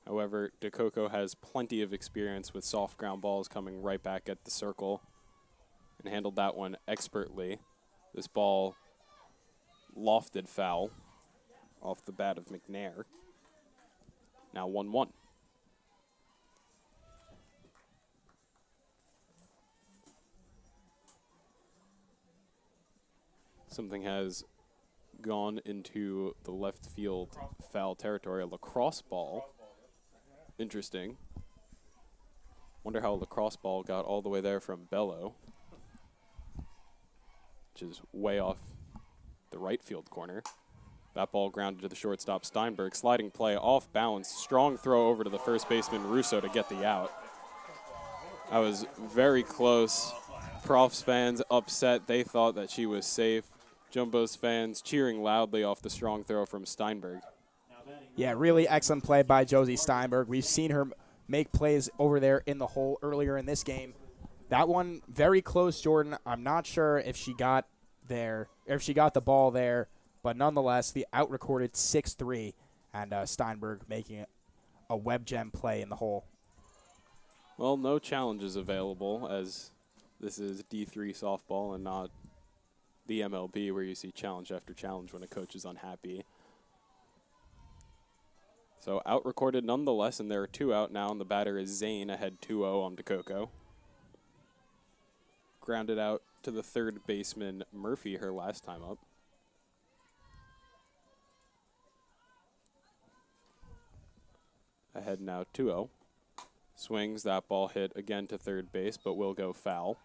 However, DeCoco has plenty of experience with soft ground balls coming right back at the circle and handled that one expertly. This ball lofted foul off the bat of McNair. Now 1-1. Something has gone into the left field foul territory, a lacrosse ball. Interesting. Wonder how a lacrosse ball got all the way there from Bello, which is way off the right field corner. That ball grounded to the shortstop Steinberg. Sliding play off balance. Strong throw over to the first baseman Russo to get the out. I was very close. Profs fans upset. They thought that she was safe. Jumbo's fans cheering loudly off the strong throw from Steinberg. Yeah, really excellent play by Josie Steinberg. We've seen her make plays over there in the hole earlier in this game. That one very close, Jordan. I'm not sure if she got there, if she got the ball there, but nonetheless, the out-recorded 6-3, and Steinberg making it a web gem play in the hole. Well, no challenges available, as this is D3 softball and not the MLB where you see challenge after challenge when a coach is unhappy. So out-recorded nonetheless, and there are 2 out now, and the batter is Zane ahead 2-0 on DeCoco. Grounded out to the third baseman, Murphy, her last time up. Ahead now 2-0. Swings, that ball hit again to third base, but will go foul.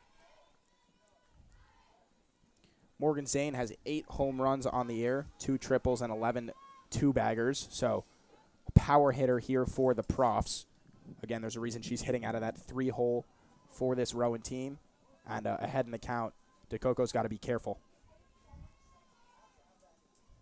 Morgan Zane has 8 home runs on the year, 2 triples and 11 two-baggers. So a power hitter here for the Profs. Again, there's a reason she's hitting out of that 3-hole for this Rowan team. And ahead in the count, DeCoco's got to be careful.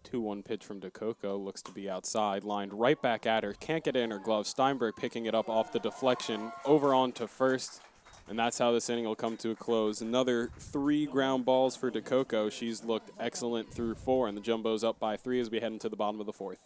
2-1 pitch from DeCoco, looks to be outside, lined right back at her, can't get it in her glove. Steinberg picking it up off the deflection, over on to first, and that's how this inning will come to a close. Another 3 ground balls for DeCoco. She's looked excellent through 4, and the Jumbo's up by 3 as we head into the bottom of the 4th.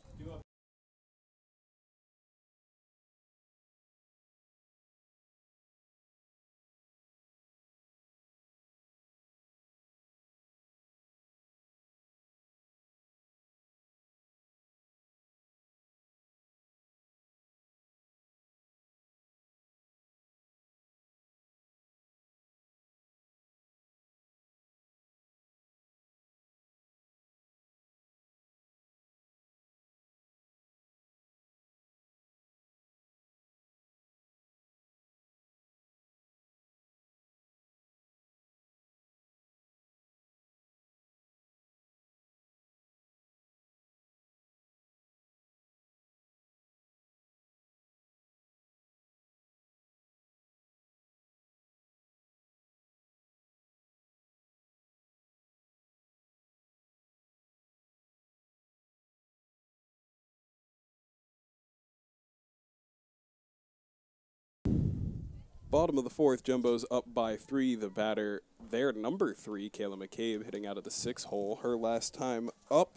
Bottom of the 4th, Jumbo's up by 3. The batter, their number 3, Kayla McCabe, hitting out of the 6-hole. Her last time up,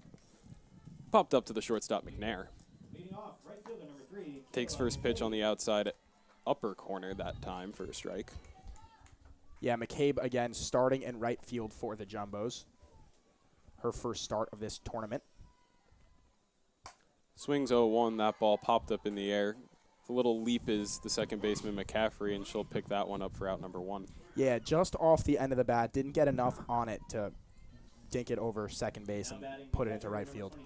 popped up to the shortstop, McNair. Leading off, right fielder number 3. Takes first pitch on the outside upper corner that time for a strike. Yeah, McCabe again starting in right field for the Jumbos. Her first start of this tournament. Swings 0-1, that ball popped up in the air. The little leap is the second baseman, McCaffrey, and she'll pick that one up for out number 1. Yeah, just off the end of the bat. Didn't get enough on it to dink it over second base and put it into right field.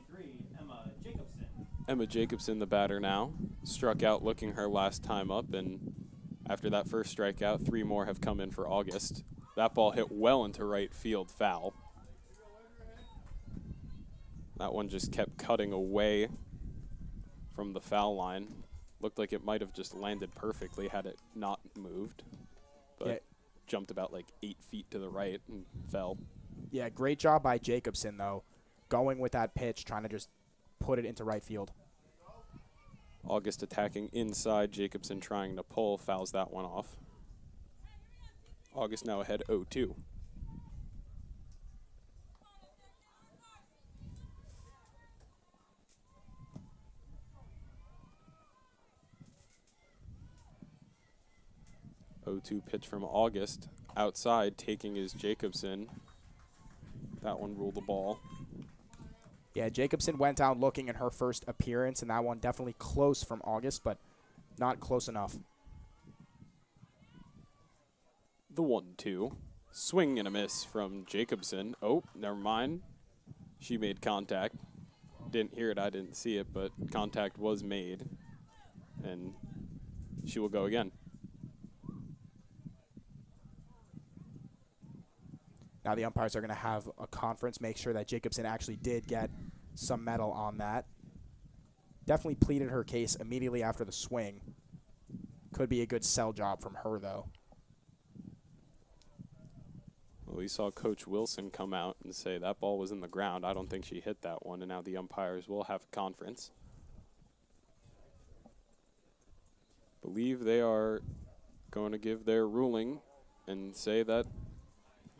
Emma Jacobson, the batter now, struck out looking her last time up, and after that first strikeout, 3 more have come in for August. That ball hit well into right field, foul. That one just kept cutting away from the foul line. Looked like it might have just landed perfectly had it not moved, but yeah. Jumped about like 8 feet to the right and fell. Yeah, great job by Jacobson, though, going with that pitch, trying to just put it into right field. August attacking inside, Jacobson trying to pull, fouls that one off. August now ahead 0-2. Pitch from August. Outside, taking is Jacobson. That one ruled the ball. Yeah, Jacobson went down looking in her first appearance, and that one definitely close from August, but not close enough. The 1-2. Swing and a miss from Jacobson. Oh, never mind. She made contact. Didn't hear it, I didn't see it, but contact was made. And she will go again. Now the umpires are going to have a conference, make sure that Jacobson actually did get some metal on that. Definitely pleaded her case immediately after the swing. Could be a good sell job from her, though. Well, we saw Coach Wilson come out and say that ball was in the ground. I don't think she hit that one, and now the umpires will have a conference. believe they are going to give their ruling and say that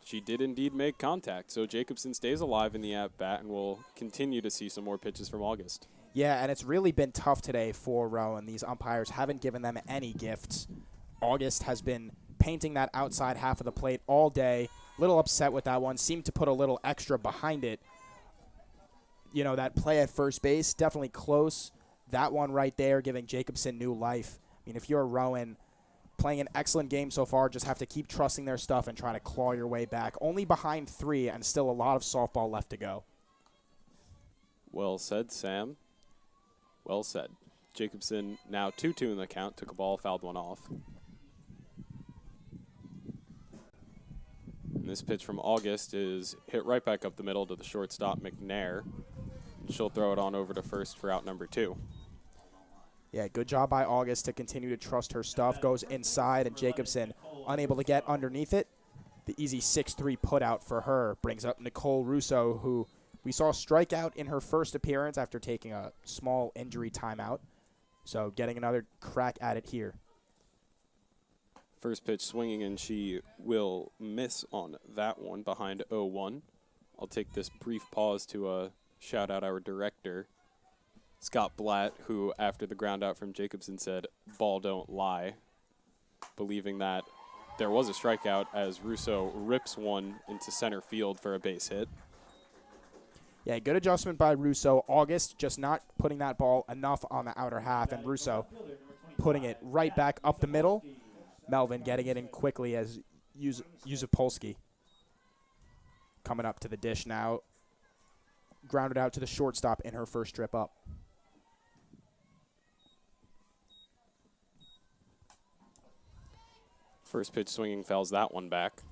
she did indeed make contact. So Jacobson stays alive in the at-bat, and we'll continue to see some more pitches from August. Yeah, and it's really been tough today for Rowan. These umpires haven't given them any gifts. August has been painting that outside half of the plate all day. A little upset with that one. Seemed to put a little extra behind it. You know, that play at first base, definitely close. That one right there giving Jacobson new life. I mean, if you're Rowan, playing an excellent game so far, just have to keep trusting their stuff and try to claw your way back. Only behind 3 and still a lot of softball left to go. Well said, Sam. Well said. Jacobson now 2-2 in the count. Took a ball, fouled one off. And this pitch from August is hit right back up the middle to the shortstop, McNair. And she'll throw it on over to first for out number 2. Yeah, good job by August to continue to trust her stuff. Goes inside, and Jacobson unable to get underneath it. The easy 6-3 put out for her brings up Nicole Russo, who we saw strike out in her first appearance after taking a small injury timeout. So getting another crack at it here. First pitch swinging, and she will miss on that one behind 0-1. I'll take this brief pause to shout out our director, Scott Blatt, who after the ground out from Jacobson said, "Ball don't lie," believing that there was a strikeout as Russo rips one into center field for a base hit. Yeah, good adjustment by Russo. August just not putting that ball enough on the outer half, and Russo putting it right back up the middle. Melvin getting it in quickly as Yusupolsky coming up to the dish now. Grounded out to the shortstop in her first trip up. First pitch swinging fouls that one back.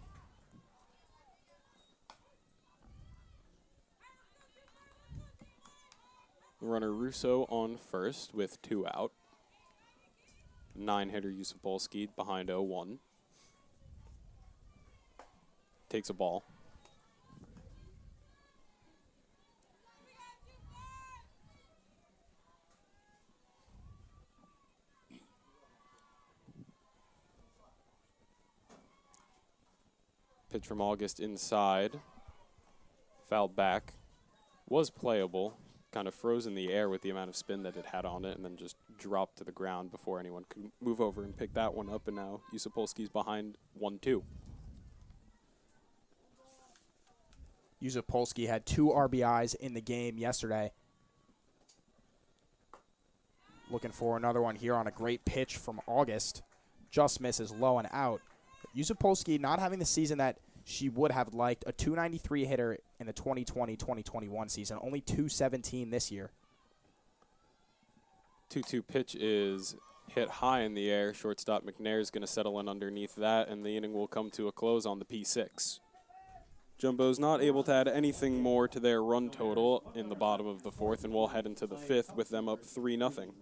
Runner Russo on first with 2 out. 9-hitter Yusupolsky behind 0-1. Takes a ball. Pitch from August inside. Fouled back. Was playable. Kind of froze in the air with the amount of spin that it had on it, and then just dropped to the ground before anyone could move over and pick that one up, and now Yusupolsky's behind 1-2. Yusupolsky had 2 RBIs in the game yesterday. Looking for another one here on a great pitch from August. Just misses low and out. Yusupolsky not having the season that she would have liked. A 293 hitter in the 2020-2021 season. Only 217 this year. 2-2 pitch is hit high in the air. Shortstop McNair is going to settle in underneath that, and the inning will come to a close on the P6. Jumbo's not able to add anything more to their run total in the bottom of the 4th, and we'll head into the 5th with them up 3-0.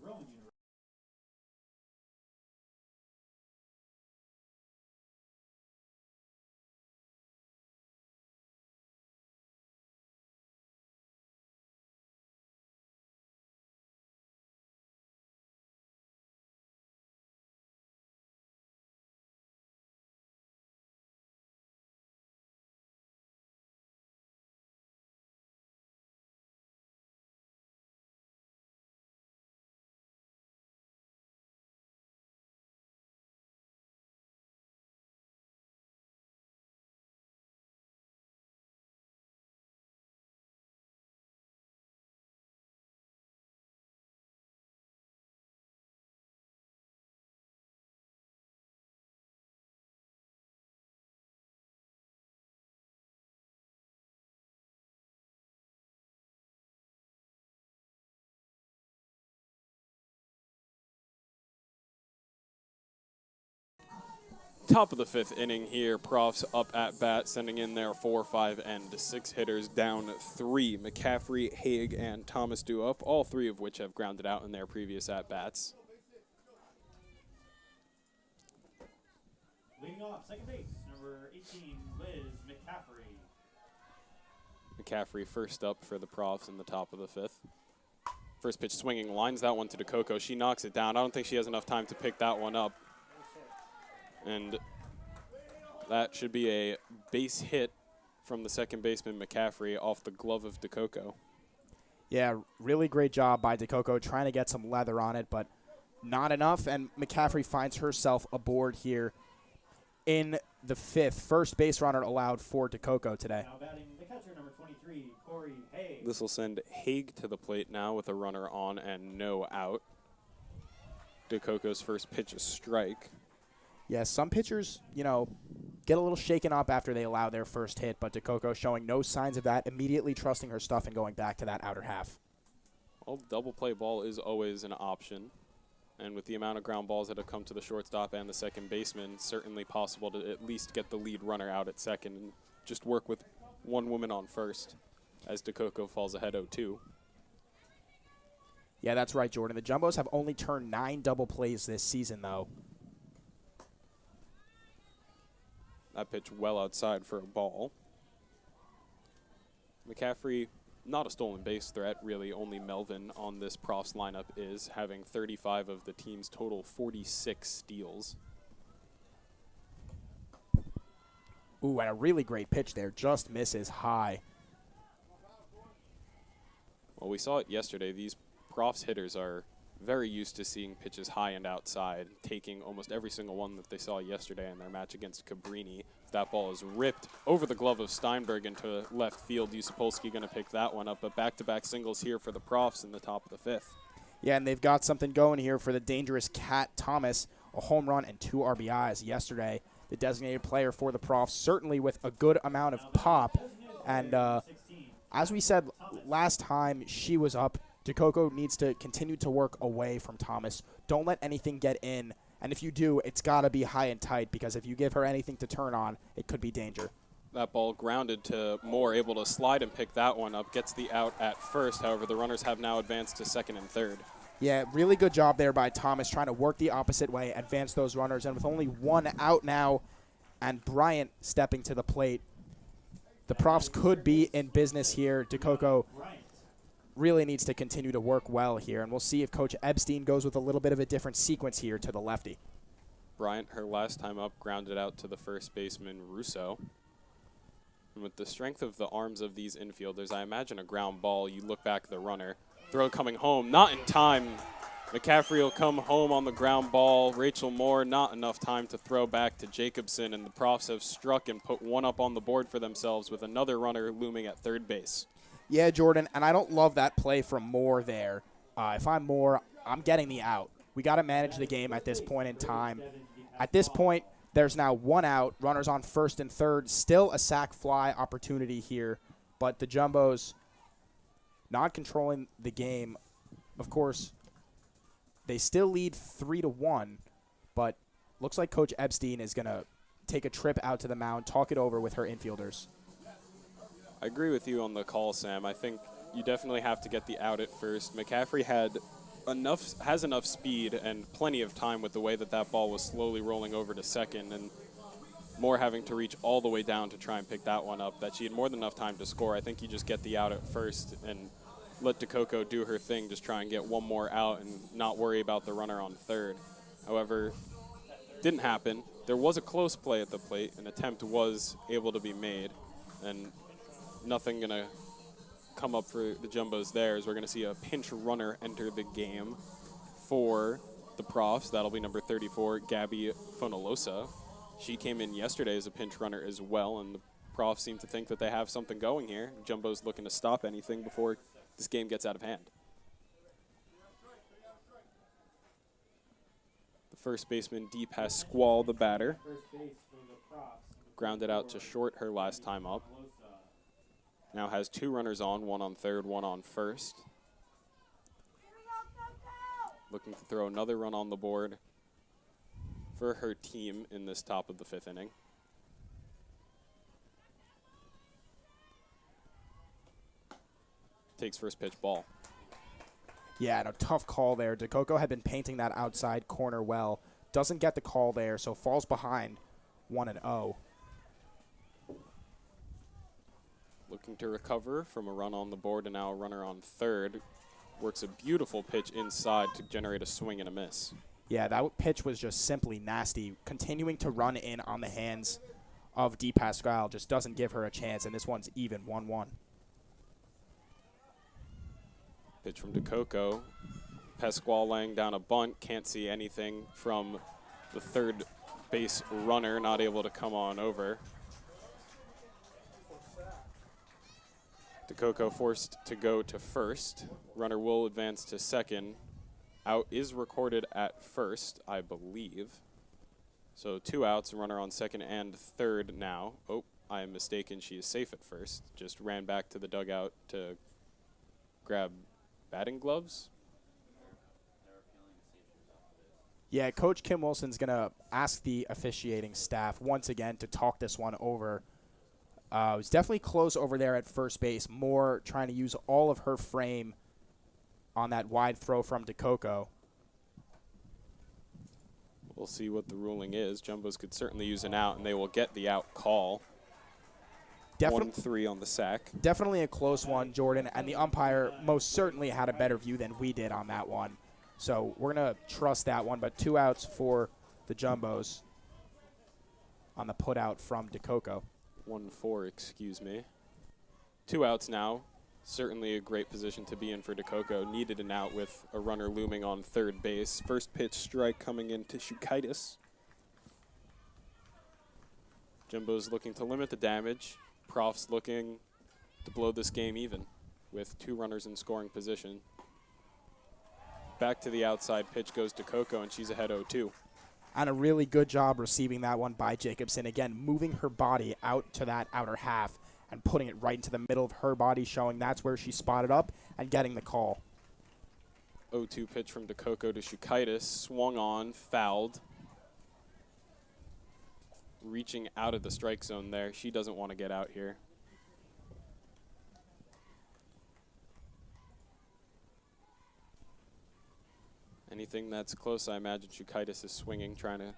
Top of the 5th inning here. Profs up at bat, sending in their 4, 5, and 6 hitters, down 3. McCaffrey, Haig, and Thomas due up, all 3 of which have grounded out in their previous at bats. Leading off, second base, number 18, Liz McCaffrey. McCaffrey first up for the Profs in the top of the 5th. First pitch swinging, lines that one to DeCoco. She knocks it down. I don't think she has enough time to pick that one up. And that should be a base hit from the second baseman, McCaffrey, off the glove of DeCoco. Yeah, really great job by DeCoco trying to get some leather on it, but not enough. And McCaffrey finds herself aboard here in the fifth. First base runner allowed for DeCoco today. Now batting the catcher, number 23, Corey Hay. This will send Haig to the plate now with a runner on and no out. DeCoco's first pitch a strike. Yeah, some pitchers, get a little shaken up after they allow their first hit, but DeCoco showing no signs of that, immediately trusting her stuff and going back to that outer half. Well, double play ball is always an option. And with the amount of ground balls that have come to the shortstop and the second baseman, certainly possible to at least get the lead runner out at second and just work with one woman on first as DeCoco falls ahead 0-2. Yeah, that's right, Jordan. The Jumbos have only turned 9 double plays this season, though. That pitch well outside for a ball. McCaffrey, not a stolen base threat, really. Only Melvin on this Profs lineup is, having 35 of the team's total 46 steals. Ooh, and a really great pitch there. Just misses high. Well, we saw it yesterday. These Profs hitters are very used to seeing pitches high and outside, taking almost every single one that they saw yesterday in their match against Cabrini. That ball is ripped over the glove of Steinberg into left field. Yusupolsky going to pick that one up, but back-to-back singles here for the Profs in the top of the fifth. Yeah, and they've got something going here for the dangerous Cat Thomas, a home run and 2 RBIs yesterday. The designated player for the Profs, certainly with a good amount of pop. And as we said last time she was up, DeCoco needs to continue to work away from Thomas. Don't let anything get in. And if you do, it's got to be high and tight, because if you give her anything to turn on, it could be danger. That ball grounded to Moore, able to slide and pick that one up. Gets the out at first. However, the runners have now advanced to second and third. Yeah, really good job there by Thomas, trying to work the opposite way, advance those runners. And with only 1 out now and Bryant stepping to the plate, the Profs could be in business here. DeCoco really needs to continue to work well here, and we'll see if Coach Epstein goes with a little bit of a different sequence here to the lefty. Bryant, her last time up, grounded out to the first baseman, Russo. And with the strength of the arms of these infielders, I imagine a ground ball, you look back at the runner. Throw coming home, not in time. McCaffrey will come home on the ground ball. Rachel Moore, not enough time to throw back to Jacobson, and the Profs have struck and put one up on the board for themselves with another runner looming at third base. Yeah, Jordan, and I don't love that play from Moore there. If I'm Moore, I'm getting the out. We got to manage the game at this point in time. At this point, there's now 1 out, runners on first and third. Still a sac fly opportunity here, but the Jumbos not controlling the game. Of course, they still lead 3-1, but looks like Coach Epstein is going to take a trip out to the mound, talk it over with her infielders. I agree with you on the call, Sam. I think you definitely have to get the out at first. McCaffrey has enough speed and plenty of time with the way that ball was slowly rolling over to second, and Moore having to reach all the way down to try and pick that one up, that she had more than enough time to score. I think you just get the out at first and let DeCoco do her thing, just try and get one more out and not worry about the runner on third. However, didn't happen. There was a close play at the plate. An attempt was able to be made, and nothing going to come up for the Jumbos there, as we're going to see a pinch runner enter the game for the Profs. That'll be number 34, Gabby Fonolosa. She came in yesterday as a pinch runner as well, and the Profs seem to think that they have something going here. Jumbo's looking to stop anything before this game gets out of hand. The first baseman, Deep, has Squall, the batter. Grounded out to short her last time up. Now has 2 runners on, 1 on third, 1 on first. Looking to throw another run on the board for her team in this top of the 5th inning. Takes first pitch, ball. Yeah, and a tough call there. DeCoco had been painting that outside corner well. Doesn't get the call there, so falls behind 1-0. Looking to recover from a run on the board and now a runner on third. works a beautiful pitch inside to generate a swing and a miss. Yeah, that pitch was just simply nasty. Continuing to run in on the hands of D. Pascal just doesn't give her a chance, and this one's even 1-1. Pitch from DeCoco. Pasquale laying down a bunt. Can't see anything from the third base runner, not able to come on over. DeCoco forced to go to first. Runner will advance to second. Out is recorded at first, I believe. So 2 outs, runner on second and third now. Oh, I am mistaken. She is safe at first. Just ran back to the dugout to grab batting gloves. Yeah, Coach Kim Wilson's going to ask the officiating staff once again to talk this one over. It was definitely close over there at first base. Moore trying to use all of her frame on that wide throw from DeCoco. We'll see what the ruling is. Jumbos could certainly use an out, and they will get the out call. 1-3 on the sack. Definitely a close one, Jordan, and the umpire most certainly had a better view than we did on that one. So we're going to trust that one, but 2 outs for the Jumbos on the put out from DeCoco. 1-4, excuse me. 2 outs now. Certainly a great position to be in for DeCoco. Needed an out with a runner looming on third base. First pitch strike coming into Shukaitis. Jumbo's looking to limit the damage. Profs looking to blow this game even with 2 runners in scoring position. Back to the outside pitch goes DeCoco, and she's ahead 0-2. And a really good job receiving that one by Jacobson. Again, moving her body out to that outer half and putting it right into the middle of her body, showing that's where she spotted up and getting the call. 0-2 pitch from DeCoco to Shukaitis. Swung on, fouled. Reaching out of the strike zone there. She doesn't want to get out here. Anything that's close, I imagine Shukaitis is swinging, trying to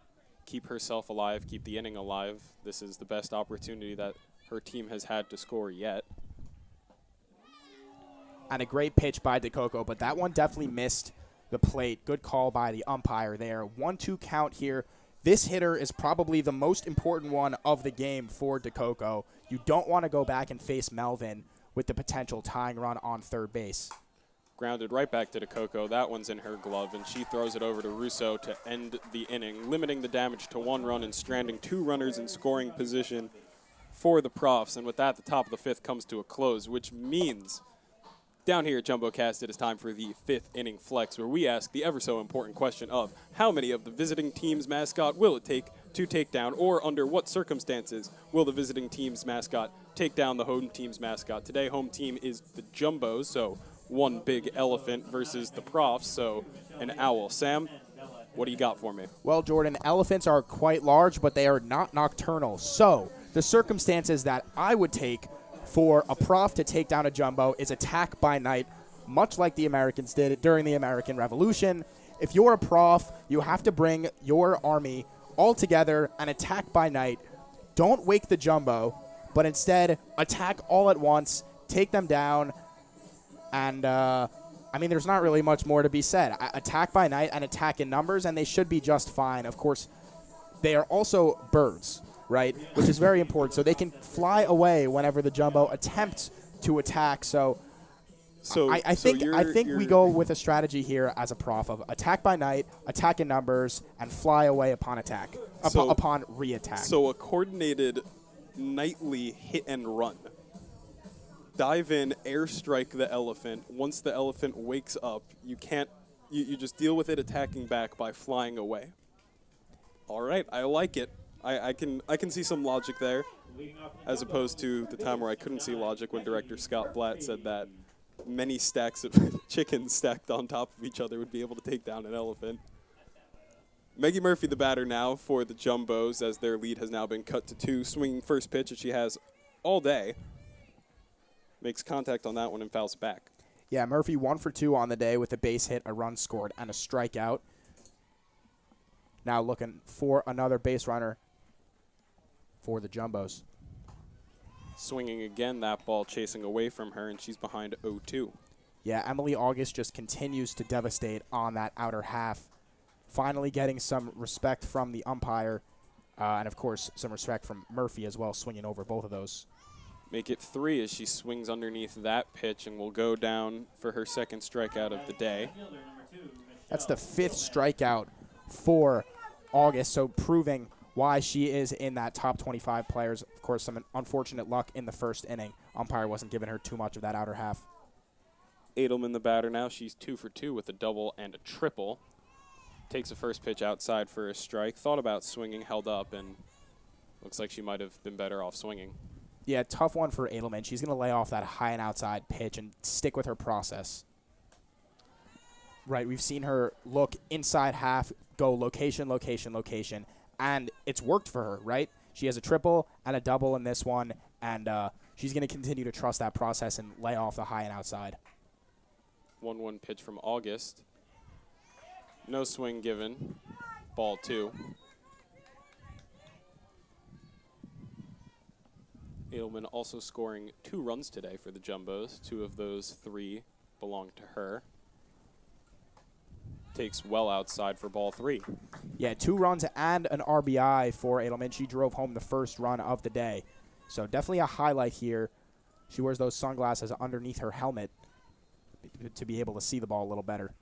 keep herself alive, keep the inning alive. This is the best opportunity that her team has had to score yet. And a great pitch by DeCoco, but that one definitely missed the plate. Good call by the umpire there. 1-2 count here. This hitter is probably the most important one of the game for DeCoco. You don't want to go back and face Melvin with the potential tying run on third base. Grounded right back to DeCoco. That one's in her glove, and she throws it over to Russo to end the inning, limiting the damage to 1 run and stranding 2 runners in scoring position for the Profs. And with that, the top of the 5th comes to a close, which means down here at JumboCast, it is time for the 5th inning flex, where we ask the ever so important question of how many of the visiting team's mascot will it take to take down, or under what circumstances will the visiting team's mascot take down the home team's mascot. Today, home team is the Jumbos, so 1 big elephant versus the Profs, so an owl. Sam, what do you got for me? Well, Jordan, elephants are quite large, but they are not nocturnal. So the circumstances that I would take for a prof to take down a jumbo is attack by night, much like the Americans did it during the American Revolution. If you're a prof, you have to bring your army all together and attack by night. Don't wake the jumbo, but instead attack all at once, take them down, and there's not really much more to be said. Attack by night and attack in numbers, and they should be just fine. Of course, they are also birds, right, which is very important. So they can fly away whenever the jumbo attempts to attack. I think we go with a strategy here as a prof of attack by night, attack in numbers, and fly away upon attack, upon re-attack. So a coordinated nightly hit and run. Dive in, airstrike the elephant. Once the elephant wakes up, you just deal with it attacking back by flying away. All right, I like it. I can see some logic there, as opposed to the time where I couldn't see logic when director Scott Blatt said that many stacks of chickens stacked on top of each other would be able to take down an elephant. Maggie Murphy, the batter now for the Jumbos, as their lead has now been cut to 2. Swinging first pitch, as she has all day. Makes contact on that one and fouls back. Yeah, Murphy 1 for 2 on the day with a base hit, a run scored, and a strikeout. Now looking for another base runner for the Jumbos. Swinging again, that ball chasing away from her, and she's behind 0-2. Yeah, Emily August just continues to devastate on that outer half. Finally getting some respect from the umpire, and, of course, some respect from Murphy as well, swinging over both of those. Make it 3 as she swings underneath that pitch and will go down for her second strikeout of the day. That's the 5th strikeout for August, so proving why she is in that top 25 players. Of course, some unfortunate luck in the first inning. Umpire wasn't giving her too much of that outer half. Edelman, the batter now. She's 2 for 2 with a double and a triple. Takes a first pitch outside for a strike. Thought about swinging, held up, and looks like she might have been better off swinging. Yeah, tough one for Edelman. She's going to lay off that high and outside pitch and stick with her process. Right, we've seen her look inside half, go location, location, location, and it's worked for her, right? She has a triple and a double in this one, and she's going to continue to trust that process and lay off the high and outside. 1-1 pitch from August. No swing given. Ball 2. Edelman also scoring 2 runs today for the Jumbos. 2 of those 3 belong to her. Takes well outside for ball 3. Yeah, 2 runs and an RBI for Edelman. She drove home the first run of the day. So definitely a highlight here. She wears those sunglasses underneath her helmet to be able to see the ball a little better.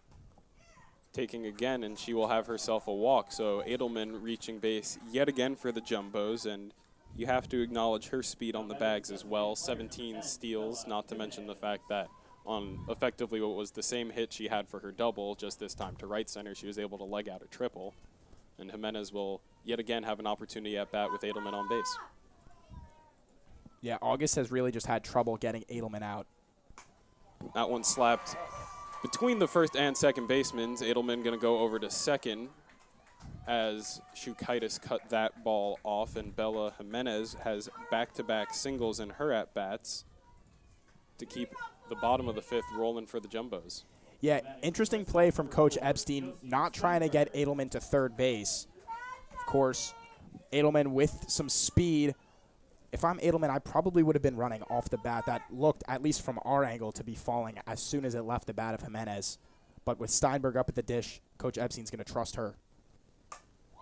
Taking again, and she will have herself a walk. So Edelman reaching base yet again for the Jumbos, and you have to acknowledge her speed on the bags as well. 17 steals, not to mention the fact that on effectively what was the same hit she had for her double, just this time to right center, she was able to leg out a triple. And Jimenez will yet again have an opportunity at bat with Edelman on base. Yeah, August has really just had trouble getting Edelman out. That one slapped between the first and second basemen. Edelman going to go over to second as Shukaitis cut that ball off, and Bella Jimenez has back-to-back singles in her at-bats to keep the bottom of the 5th rolling for the Jumbos. Yeah, interesting play from Coach Epstein, not trying to get Edelman to third base. Of course, Edelman with some speed. If I'm Edelman, I probably would have been running off the bat. That looked, at least from our angle, to be falling as soon as it left the bat of Jimenez. But with Steinberg up at the dish, Coach Epstein's going to trust her.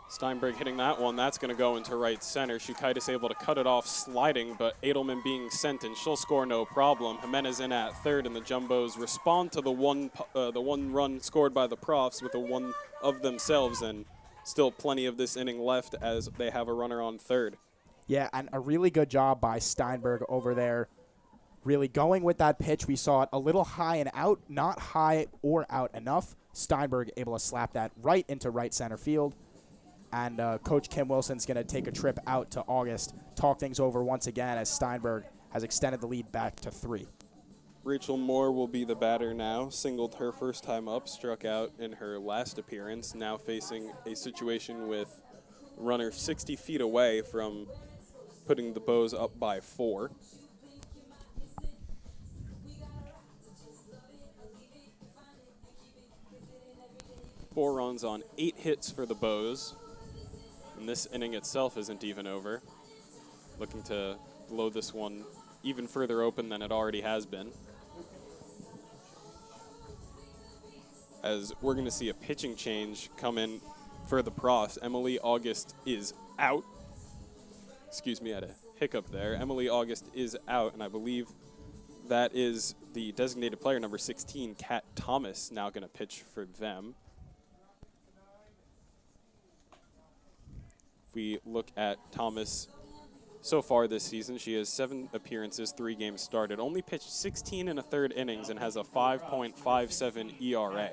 Steinberg hitting that one. That's going to go into right center. Shukaitis able to cut it off sliding, but Edelman being sent, and she'll score no problem. Jimenez in at third, and the Jumbos respond to the one run scored by the Profs with a one of themselves, and still plenty of this inning left as they have a runner on third. Yeah, and a really good job by Steinberg over there. Really going with that pitch. We saw it a little high and out, not high or out enough. Steinberg able to slap that right into right center field. And Coach Kim Wilson's going to take a trip out to August, talk things over once again as Steinberg has extended the lead back to 3. Rachel Moore will be the batter now. Singled her first time up, struck out in her last appearance. Now facing a situation with runner 60 feet away from putting the Bows up by 4. Four runs on 8 hits for the Bows. And this inning itself isn't even over. Looking to blow this one even further open than it already has been. As we're going to see a pitching change come in for the Profs. Emily August is out. Excuse me, I had a hiccup there. Emily August is out, and I believe that is the designated player number 16, Kat Thomas, now going to pitch for them. If we look at Thomas so far this season, she has 7 appearances, 3 games started, only pitched 16 and a third innings, and has a 5.57 ERA.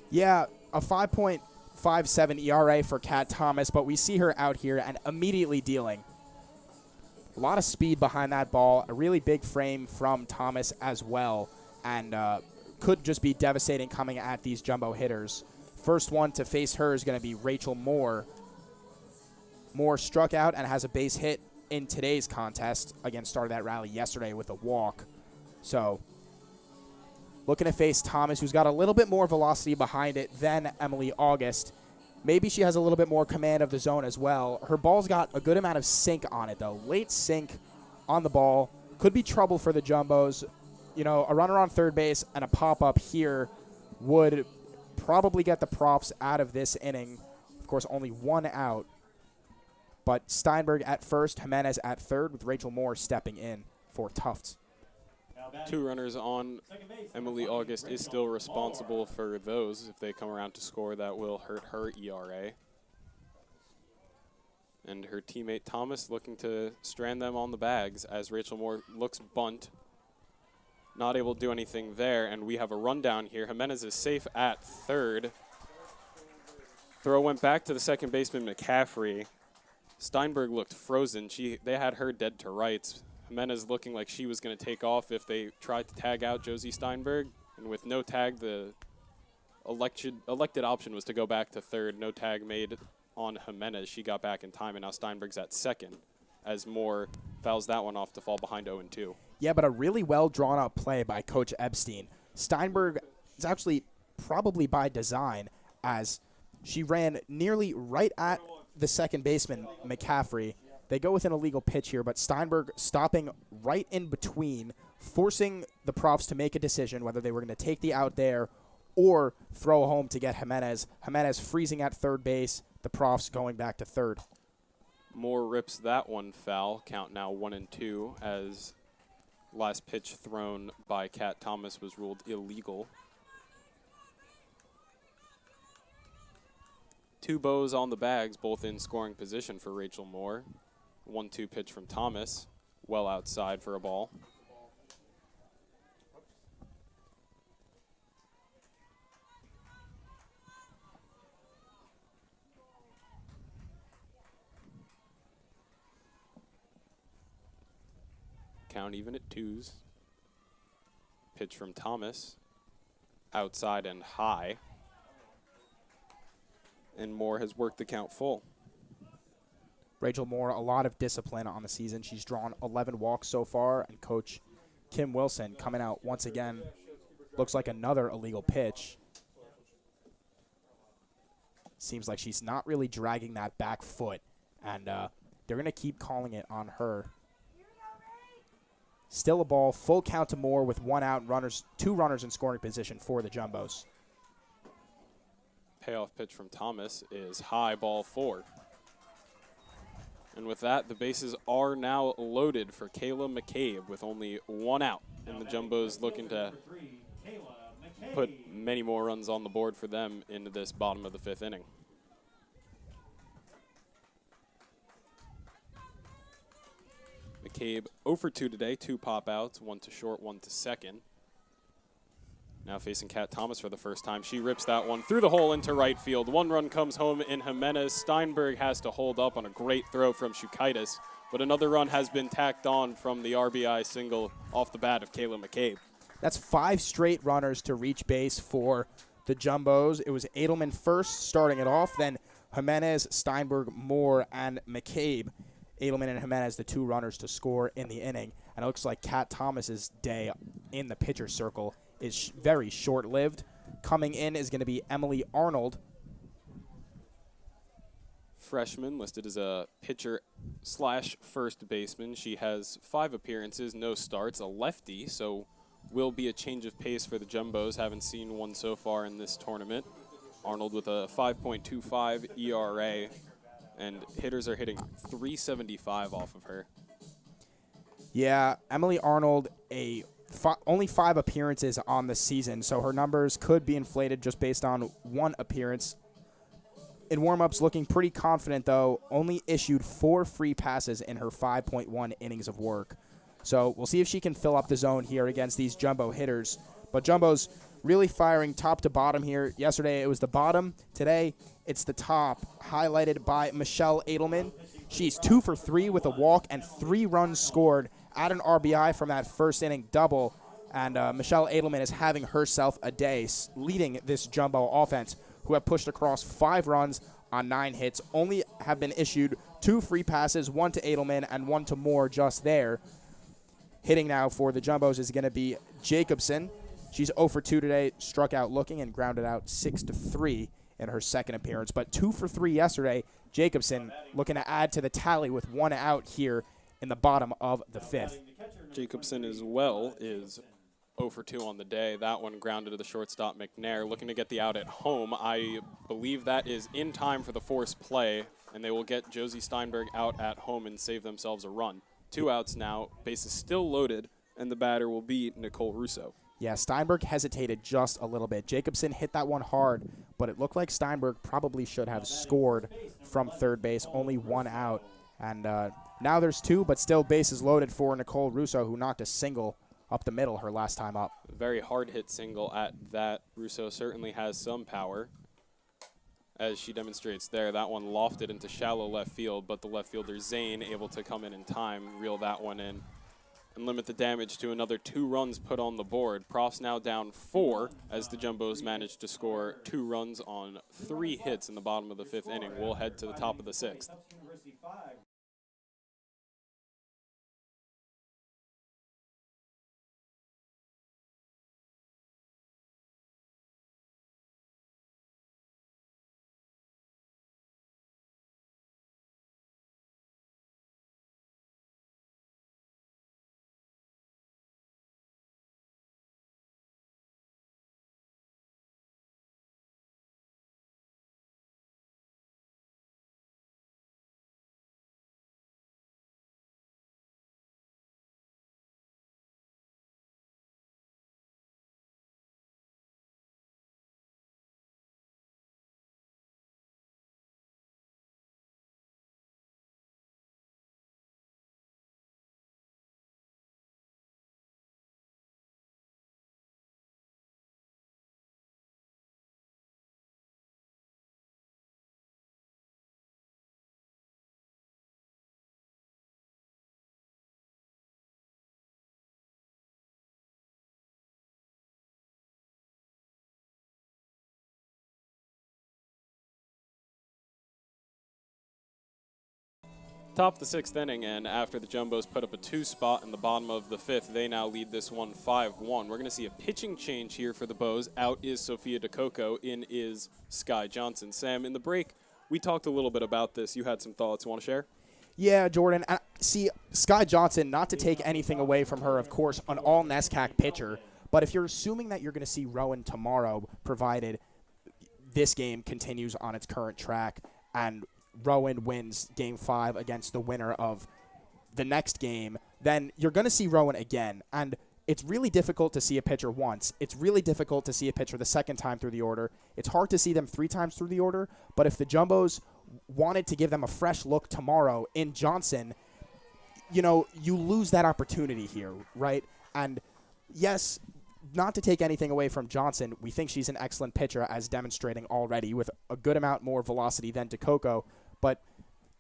Yeah, a 5.57 ERA for Kat Thomas, but we see her out here and immediately dealing. A lot of speed behind that ball, a really big frame from Thomas as well, and could just be devastating coming at these jumbo hitters. First one to face her is going to be Rachel Moore. Moore struck out and has a base hit in today's contest. Again, started that rally yesterday with a walk. So, looking to face Thomas, who's got a little bit more velocity behind it than Emily August. Maybe she has a little bit more command of the zone as well. Her ball's got a good amount of sink on it, though. Late sink on the ball. Could be trouble for the Jumbos. you know, a runner on third base and a pop-up here would probably get the Profs out of this inning. Of course, only one out. But Steinberg at first, Jimenez at third, with Rachel Moore stepping in for Tufts. 2 runners on. Emily August is still responsible for those. If they come around to score, that will hurt her ERA. And her teammate Thomas looking to strand them on the bags as Rachel Moore looks bunt. Not able to do anything there, and we have a rundown here. Jimenez is safe at third. Throw went back to the second baseman, McCaffrey. Steinberg looked frozen. They had her dead to rights. Jimenez looking like she was going to take off if they tried to tag out Josie Steinberg. And with no tag, the elected option was to go back to third. No tag made on Jimenez. She got back in time, and now Steinberg's at second as Moore fouls that one off to fall behind 0-2. Yeah, but a really well drawn out play by Coach Epstein. Steinberg is actually probably by design, as she ran nearly right at the second baseman, McCaffrey. They go with an illegal pitch here, but Steinberg stopping right in between, forcing the Profs to make a decision whether they were going to take the out there or throw home to get Jimenez. Jimenez freezing at third base, the Profs going back to third. Moore rips that one foul. Count now 1-2 as last pitch thrown by Kat Thomas was ruled illegal. 2 bows on the bags, both in scoring position for Rachel Moore. 1-2 pitch from Thomas, well outside for a ball. Count even at 2s. Pitch from Thomas, outside and high. And Moore has worked the count full. Rachel Moore, a lot of discipline on the season. She's drawn 11 walks so far, and Coach Kim Wilson coming out once again. Looks like another illegal pitch. Seems like she's not really dragging that back foot, and they're going to keep calling it on her. Still a ball, full count to Moore with 1 out, 2 runners in scoring position for the Jumbos. Payoff pitch from Thomas is high, ball 4. And with that, the bases are now loaded for Kayla McCabe with only 1 out. And the Jumbos looking to put many more runs on the board for them into this bottom of the 5th inning. McCabe 0 for 2 today, 2 pop outs, 1 to short, 1 to second. Now facing Kat Thomas for the first time. She rips that one through the hole into right field. 1 run comes home in Jimenez. Steinberg has to hold up on a great throw from Shukaitis, but another run has been tacked on from the RBI single off the bat of Kayla McCabe. That's 5 straight runners to reach base for the Jumbos. It was Edelman first starting it off, then Jimenez, Steinberg, Moore, and McCabe. Edelman and Jimenez, the 2 runners to score in the inning. And it looks like Kat Thomas's day in the pitcher circle is very short-lived. Coming in is going to be Emily Arnold. Freshman listed as a pitcher/first baseman. She has 5 appearances, no starts, a lefty, so will be a change of pace for the Jumbos. Haven't seen one so far in this tournament. Arnold with a 5.25 ERA, and hitters are hitting .375 off of her. Yeah, Emily Arnold, only 5 appearances on the season, so her numbers could be inflated just based on 1 appearance. In warm-ups, looking pretty confident, though. Only issued 4 free passes in her 5.1 innings of work. So we'll see if she can fill up the zone here against these Jumbo hitters. But Jumbo's really firing top to bottom here. Yesterday it was the bottom. Today it's the top, highlighted by Michelle Edelman. She's 2 for 3 with a walk and 3 runs scored. Add an RBI from that first inning double, and Michelle Edelman is having herself a day, leading this Jumbo offense, who have pushed across 5 runs on 9 hits, only have been issued 2 free passes, 1 to Edelman and 1 to Moore just there. Hitting now for the Jumbos is going to be Jacobson. She's 0 for 2 today, struck out looking and grounded out 6-3 in her second appearance. But 2 for 3 yesterday. Jacobson looking to add to the tally with 1 out here in the bottom of the 5th. Jacobson as well is 0 for 2 on the day. That one grounded to the shortstop McNair, looking to get the out at home. I believe that is in time for the force play, and they will get Josie Steinberg out at home and save themselves a run. 2 outs now, base is still loaded, and the batter will be Nicole Russo. Yeah, Steinberg hesitated just a little bit. Jacobson hit that one hard, but it looked like Steinberg probably should have scored from third base. Only 1 out. And now there's 2, but still bases loaded for Nicole Russo, who knocked a single up the middle her last time up. Very hard hit single at that. Russo certainly has some power, as she demonstrates there. That one lofted into shallow left field, but the left fielder Zane able to come in time, reel that one in, and limit the damage to another 2 runs put on the board. Profs now down 4 as the Jumbos managed to score 2 runs on 3 hits in the bottom of the 5th inning. We'll head to the top of the 6th. Top of the 6th inning, and after the Jumbos put up a 2 spot in the bottom of the 5th, they now lead this one 5-1. We're going to see a pitching change here for the Bows. Out is Sophia DeCoco, in is Sky Johnson. Sam, in the break, we talked a little bit about this. You had some thoughts. You want to share? Yeah, Jordan. See, Sky Johnson, not to take anything away from her, of course, an all-NESCAC pitcher, but if you're assuming that you're going to see Rowan tomorrow, provided this game continues on its current track and Rowan wins Game 5 against the winner of the next game, then you're going to see Rowan again. And it's really difficult to see a pitcher once. It's really difficult to see a pitcher the second time through the order. It's hard to see them 3 times through the order. But if the Jumbos wanted to give them a fresh look tomorrow in Johnson, you know, you lose that opportunity here, right? And yes, not to take anything away from Johnson, we think she's an excellent pitcher, as demonstrating already with a good amount more velocity than DeCoco. But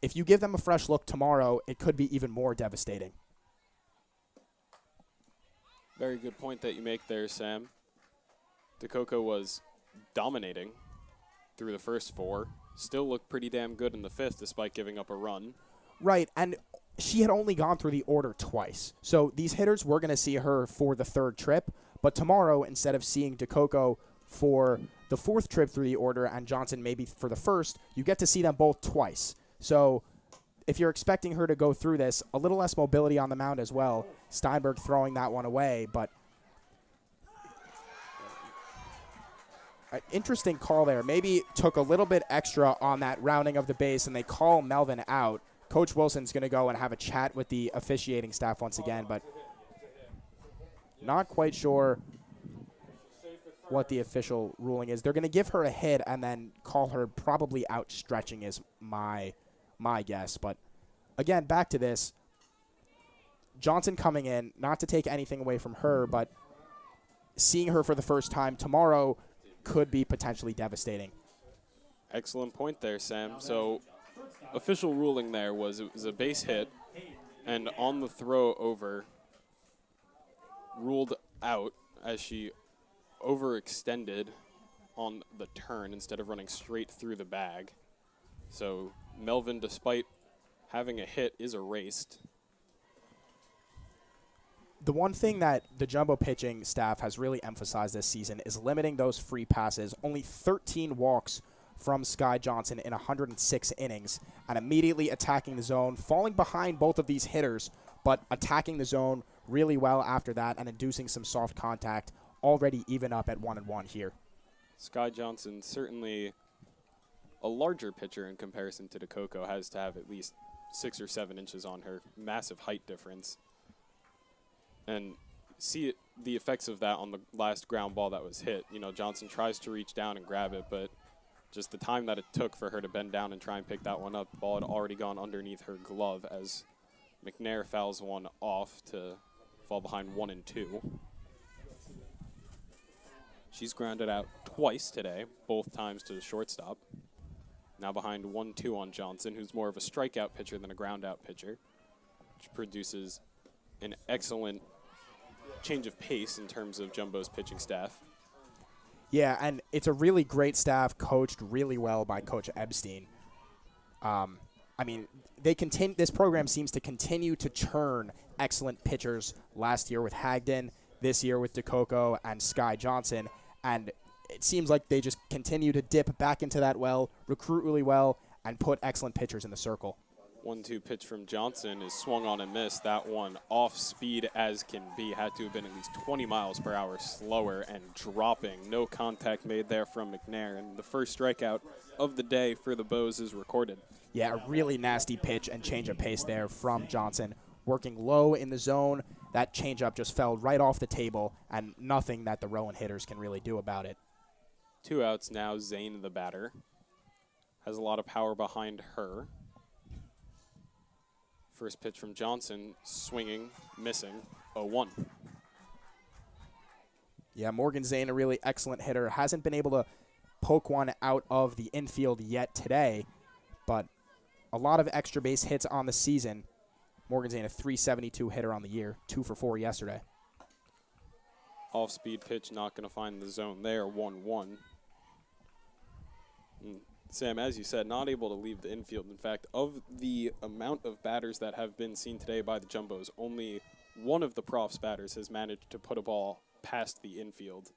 if you give them a fresh look tomorrow, it could be even more devastating. Very good point that you make there, Sam. DeCoco was dominating through the first 4. Still looked pretty damn good in the 5th despite giving up a run. Right, and she had only gone through the order twice. So these hitters, we're going to see her for the 3rd trip. But tomorrow, instead of seeing DeCoco for the 4th trip through the order and Johnson maybe for the 1st, you get to see them both twice. So if you're expecting her to go through this, a little less mobility on the mound as well. Steinberg throwing that one away, but an interesting call there. Maybe took a little bit extra on that rounding of the base, and they call Melvin out. Coach Wilson's going to go and have a chat with the officiating staff once again, but not quite sure what the official ruling is. They're going to give her a hit and then call her probably outstretching is my guess. But again, back to this. Johnson coming in, not to take anything away from her, but seeing her for the first time tomorrow could be potentially devastating. Excellent point there, Sam. So official ruling there was it was a base hit, and on the throw over, ruled out as she overextended on the turn instead of running straight through the bag. So Melvin, despite having a hit, is erased. The one thing that the Jumbo pitching staff has really emphasized this season is limiting those free passes. Only 13 walks from Sky Johnson in 106 innings, and immediately attacking the zone, falling behind both of these hitters, but attacking the zone really well after that and inducing some soft contact, already even up at 1-1 here. Sky Johnson, certainly a larger pitcher in comparison to DeCoco, has to have at least 6 or 7 inches on her. Massive height difference. And see the effects of that on the last ground ball that was hit. You know, Johnson tries to reach down and grab it, but just the time that it took for her to bend down and try and pick that one up, the ball had already gone underneath her glove as McNair fouls one off to fall behind 1-2. She's grounded out twice today, both times to the shortstop. Now behind 1-2 on Johnson, who's more of a strikeout pitcher than a ground-out pitcher, which produces an excellent change of pace in terms of Jumbo's pitching staff. Yeah, and it's a really great staff, coached really well by Coach Epstein. I mean, this program seems to continue to churn excellent pitchers. Last year with Hagden, this year with DeCoco and Sky Johnson, and it seems like they just continue to dip back into that well, recruit really well, and put excellent pitchers in the circle. 1-2 pitch from Johnson is swung on and missed. That one off speed as can be. Had to have been at least 20 miles per hour slower and dropping. No contact made there from McNair. And the first strikeout of the day for the Bows is recorded. Yeah, a really nasty pitch and change of pace there from Johnson. Working low in the zone. That changeup just fell right off the table, and nothing that the Rowan hitters can really do about it. 2 outs now. Zane, the batter, has a lot of power behind her. First pitch from Johnson, swinging, missing, 0-1. Yeah, Morgan Zane, a really excellent hitter. Hasn't been able to poke one out of the infield yet today, but a lot of extra base hits on the season. Morgan Zane, a .372 hitter on the year, 2 for 4 yesterday. Off-speed pitch, not going to find the zone there, 1-1. Sam, as you said, not able to leave the infield. In fact, of the amount of batters that have been seen today by the Jumbos, only one of the Profs batters has managed to put a ball past the infield.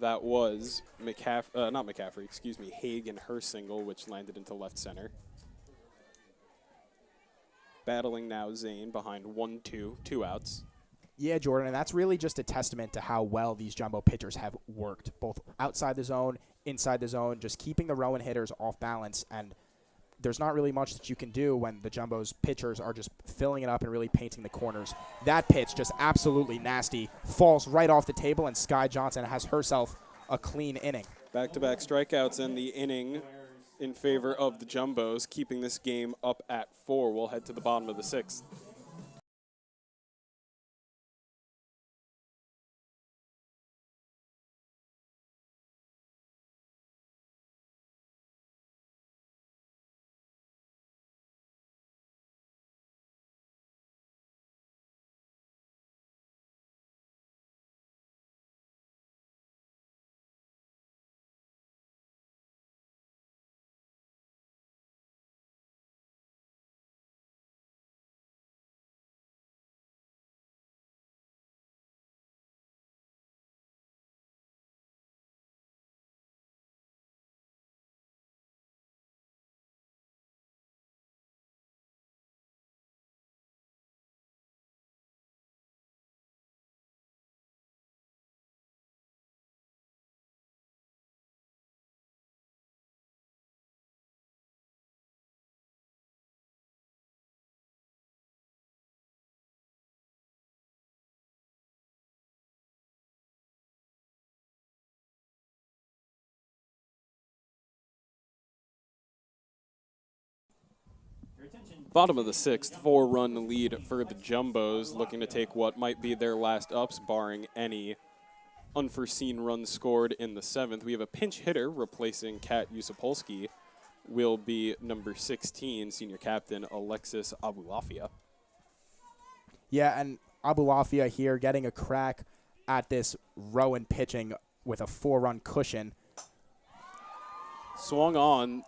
That was Haig and her single, which landed into left center. Battling now Zane behind 1-2, 2 outs. Yeah, Jordan, and that's really just a testament to how well these Jumbo pitchers have worked, both outside the zone, inside the zone, just keeping the Rowan hitters off balance. And there's not really much that you can do when the Jumbo's pitchers are just filling it up and really painting the corners. That pitch, just absolutely nasty, falls right off the table, and Sky Johnson has herself a clean inning. Back-to-back strikeouts in the inning in favor of the Jumbos, keeping this game up at 4. We'll head to the bottom of the 6th. Bottom of the 6th, 4-run lead for the Jumbos, looking to take what might be their last ups, barring any unforeseen runs scored in the 7th. We have a pinch hitter replacing Kat Yusupolsky, will be number 16, senior captain Alexis Abulafia. Yeah, and Abulafia here getting a crack at this Rowan pitching with a 4-run cushion. Swung on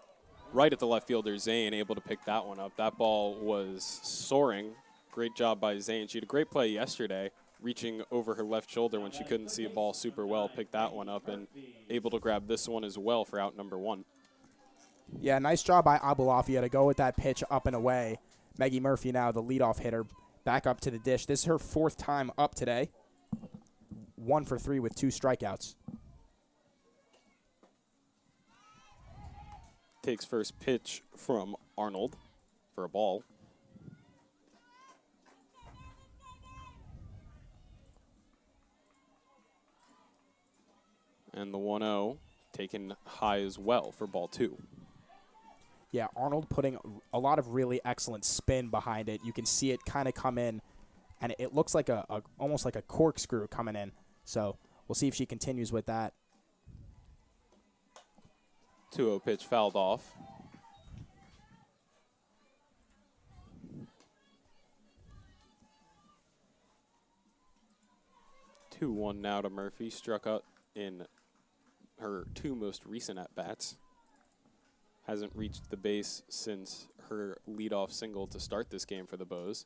right at the left fielder, Zane, able to pick that one up. That ball was soaring. Great job by Zane. She had a great play yesterday, reaching over her left shoulder when she couldn't see a ball super well, picked that one up, and able to grab this one as well for out number 1. Yeah, nice job by Abulafia to go with that pitch up and away. Maggie Murphy now the leadoff hitter, back up to the dish. This is her 4th time up today. 1 for 3 with 2 strikeouts. Takes first pitch from Arnold for a ball. And the 1-0 taken high as well for ball 2. Yeah, Arnold putting a lot of really excellent spin behind it. You can see it kind of come in, and it looks like almost like a corkscrew coming in. So we'll see if she continues with that. 2-0 pitch fouled off. Two one now to Murphy. Struck out in her 2 most recent at-bats. Hasn't reached the base since her leadoff single to start this game for the Bows.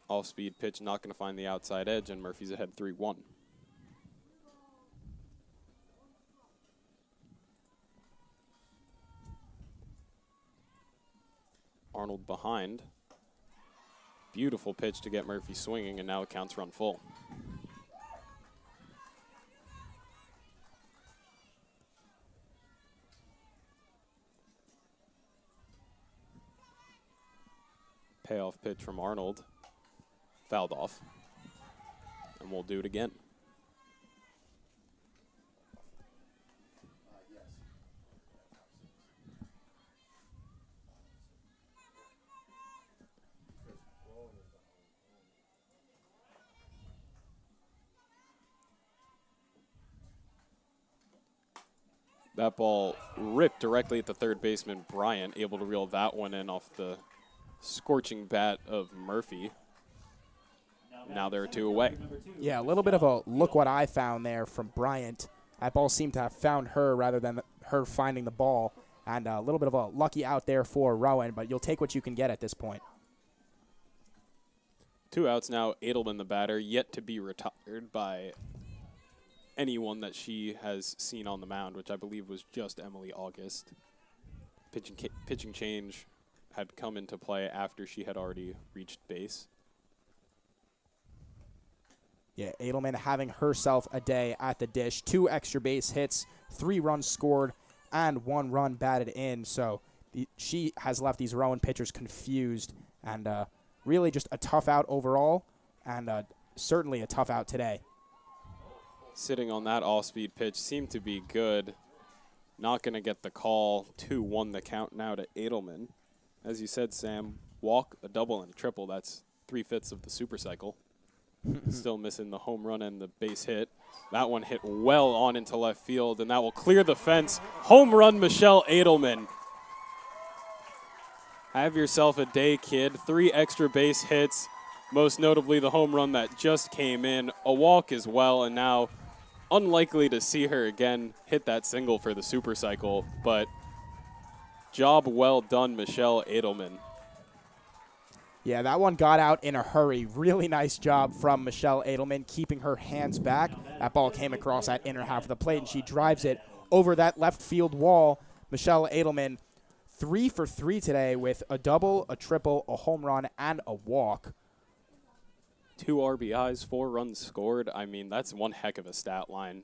Off-speed pitch, not going to find the outside edge, and Murphy's ahead 3-1. Arnold behind. Beautiful pitch to get Murphy swinging, and now it counts run full. Payoff pitch from Arnold. Fouled off. And we'll do it again. That ball ripped directly at the third baseman, Bryant, able to reel that one in off the scorching bat of Murphy. Now there are 2 away. Yeah, a little bit of a look what I found there from Bryant. That ball seemed to have found her rather than her finding the ball. And a little bit of a lucky out there for Rowan, but you'll take what you can get at this point. 2 outs now. Edelman, the batter, yet to be retired by anyone that she has seen on the mound, which I believe was just Emily August. Pitching change had come into play after she had already reached base. Yeah, Edelman having herself a day at the dish. 2 extra base hits, 3 runs scored, and 1 run batted in. So she has left these Rowan pitchers confused, and really just a tough out overall, and certainly a tough out today. Sitting on that off-speed pitch seemed to be good. Not going to get the call. 2-1 the count now to Edelman. As you said, Sam, walk, a double, and a triple. That's 3/5 of the super cycle. Still missing the home run and the base hit. That one hit well on into left field, and that will clear the fence. Home run, Michelle Edelman. Have yourself a day, kid. 3 extra base hits, most notably the home run that just came in. A walk as well, and now unlikely to see her again hit that single for the super cycle, but job well done, Michelle Edelman. Yeah, that one got out in a hurry. Really nice job from Michelle Edelman, keeping her hands back. That ball came across that inner half of the plate, and she drives it over that left field wall. Michelle Edelman, 3 for 3 today with a double, a triple, a home run, and a walk. 2 RBIs, 4 runs scored. I mean, that's one heck of a stat line.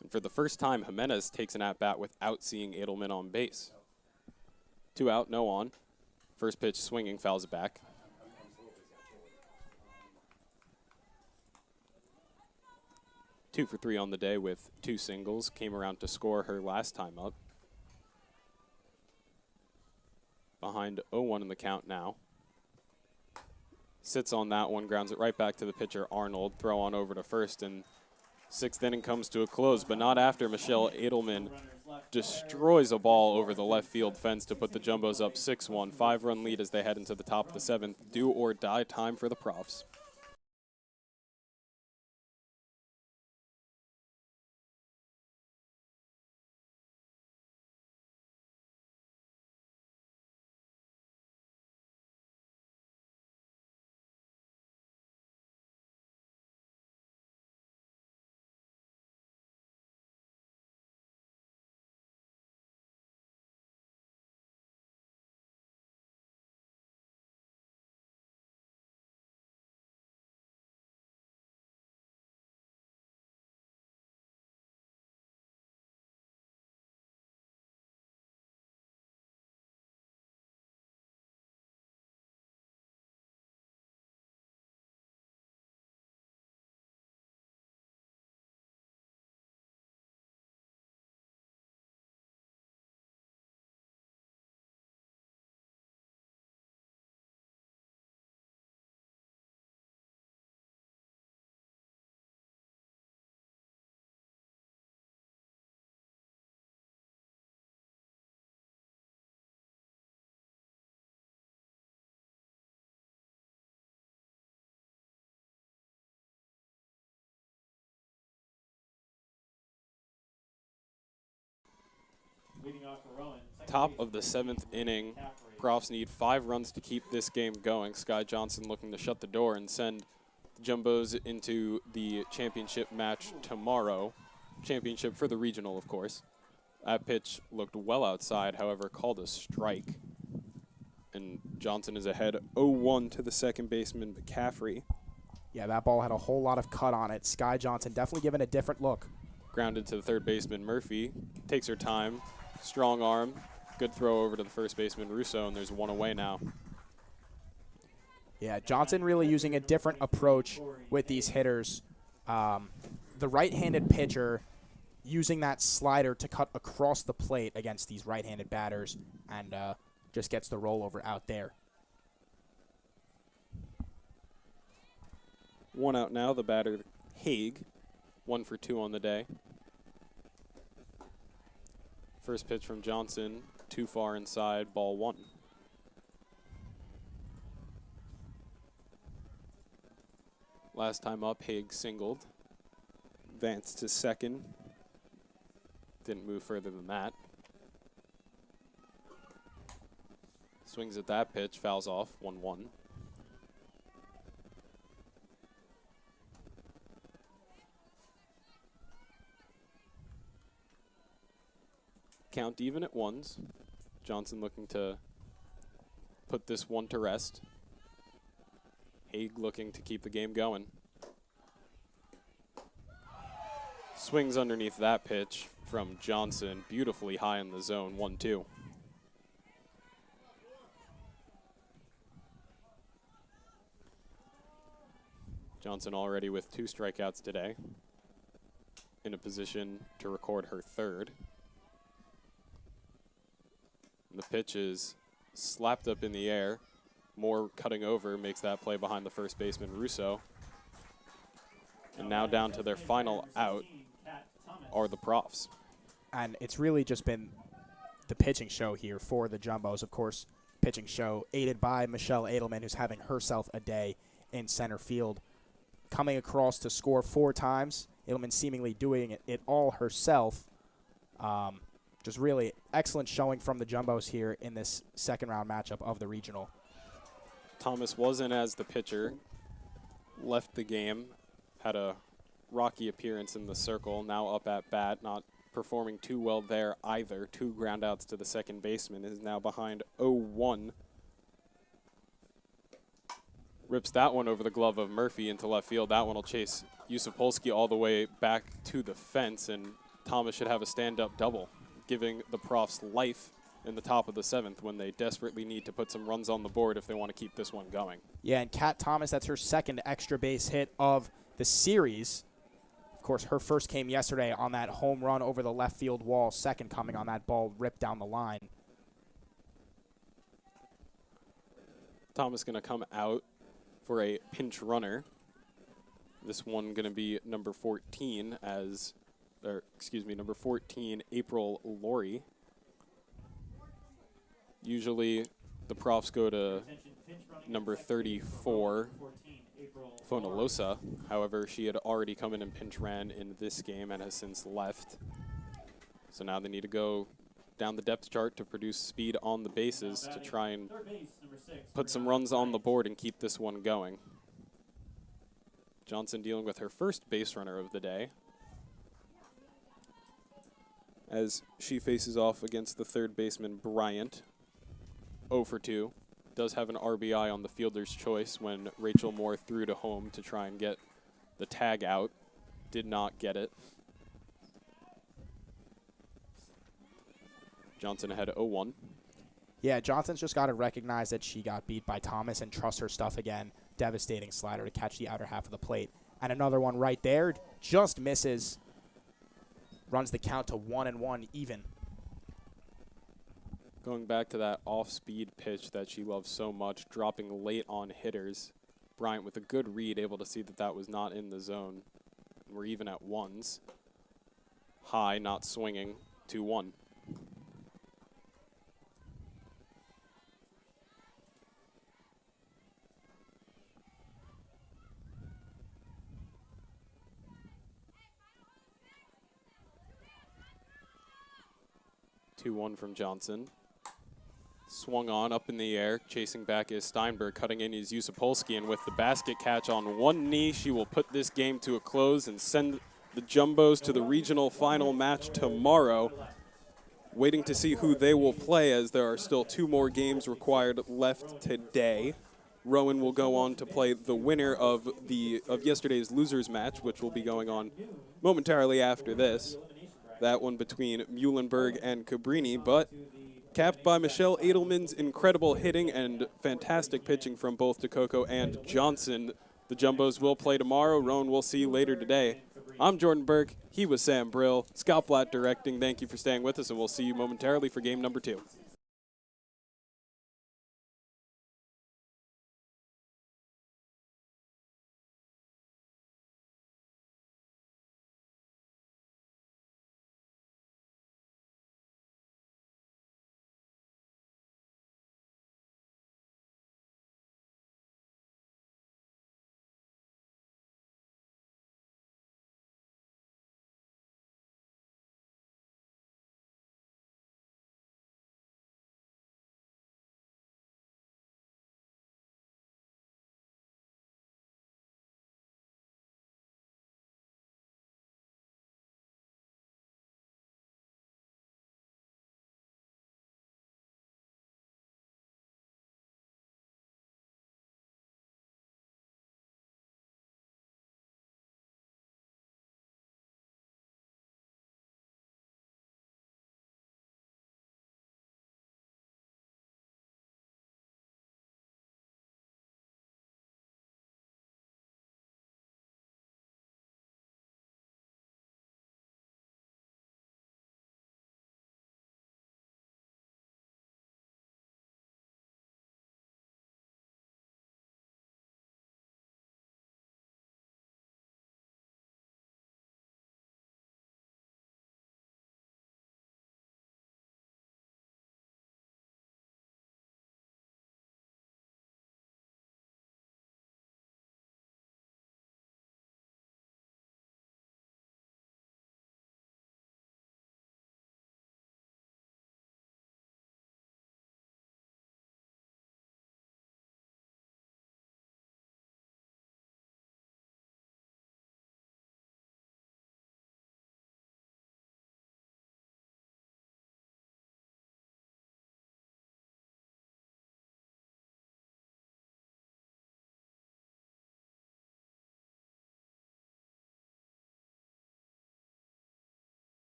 And for the first time, Jimenez takes an at-bat without seeing Edelman on base. 2 out, no on. First pitch swinging, fouls it back. Two for 3 on the day with 2 singles. Came around to score her last time up. Behind 0-1 in the count now. Sits on that one, grounds it right back to the pitcher, Arnold. Throw on over to first, and 6th inning comes to a close, but not after Michelle Edelman destroys a ball over the left field fence to put the Jumbos up 6-1. 5-run lead as they head into the top of the 7th. Do or die time for the Profs. Top of the 7th inning. Profs need 5 runs to keep this game going. Sky Johnson looking to shut the door and send the Jumbos into the championship match tomorrow. Championship for the regional, of course. That pitch looked well outside, however, called a strike. And Johnson is ahead 0-1 to the second baseman, McCaffrey. Yeah, that ball had a whole lot of cut on it. Sky Johnson definitely given a different look. Grounded to the third baseman, Murphy. Takes her time. Strong arm. Good throw over to the first baseman, Russo, and there's 1 away now. Yeah, Johnson really using a different approach with these hitters. The right-handed pitcher using that slider to cut across the plate against these right-handed batters and just gets the rollover out there. 1 out now, the batter, Haig. 1 for 2 on the day. First pitch from Johnson, too far inside, ball 1. Last time up, Haig singled. Advanced to second. Didn't move further than that. Swings at that pitch, fouls off, 1-1. Count even at 1s. Johnson looking to put this one to rest. Haig looking to keep the game going. Swings underneath that pitch from Johnson, beautifully high in the zone, 1-2. Johnson already with 2 strikeouts today, in a position to record her 3rd. The pitch is slapped up in the air. Moore cutting over makes that play behind the first baseman, Russo. And now down to their final out are the Profs. And it's really just been the pitching show here for the Jumbos. Of course, pitching show aided by Michelle Edelman, who's having herself a day in center field. Coming across to score 4 times. Edelman seemingly doing it all herself. Just really excellent showing from the Jumbos here in this second round matchup of the regional. Thomas wasn't as the pitcher. Left the game. Had a rocky appearance in the circle. Now up at bat. Not performing too well there either. 2 groundouts to the second baseman. Is now behind 0-1. Rips that one over the glove of Murphy into left field. That one will chase Yusupolsky all the way back to the fence. And Thomas should have a stand-up double, giving the Profs life in the top of the 7th when they desperately need to put some runs on the board if they want to keep this one going. Yeah, and Kat Thomas, that's her 2nd extra base hit of the series. Of course, her first came yesterday on that home run over the left field wall, 2nd coming on that ball ripped down the line. Thomas going to come out for a pinch runner. This one going to be number 14 number 14, April Laurie. Usually the Profs go to number 34, Fonalosa. However, she had already come in and pinch ran in this game and has since left. So now they need to go down the depth chart to produce speed on the bases to try and put some runs on the board and keep this one going. Johnson dealing with her first base runner of the day, as she faces off against the third baseman, Bryant. 0 for 2. Does have an RBI on the fielder's choice when Rachel Moore threw to home to try and get the tag out. Did not get it. Johnson ahead 0-1. Yeah, Johnson's just got to recognize that she got beat by Thomas and trust her stuff again. Devastating slider to catch the outer half of the plate. And another one right there, just misses. Runs the count to 1-1 even. Going back to that off-speed pitch that she loves so much, dropping late on hitters. Bryant with a good read, able to see that that was not in the zone. We're even at 1s. High, not swinging, 2-1. 2-1 from Johnson. Swung on, up in the air, chasing back is Steinberg, cutting in is Yusupolski, and with the basket catch on one knee, she will put this game to a close and send the Jumbos to the regional final match tomorrow. Waiting to see who they will play, as there are still 2 more games required left today. Rowan will go on to play the winner of yesterday's losers match, which will be going on momentarily after this. That one between Muhlenberg and Cabrini, but capped by Michelle Edelman's incredible hitting and fantastic pitching from both DeCoco and Johnson. The Jumbos will play tomorrow. Rowan will see later today. I'm Jordan Burke. He was Sam Brill. Scott Blatt directing. Thank you for staying with us, and we'll see you momentarily for game number 2.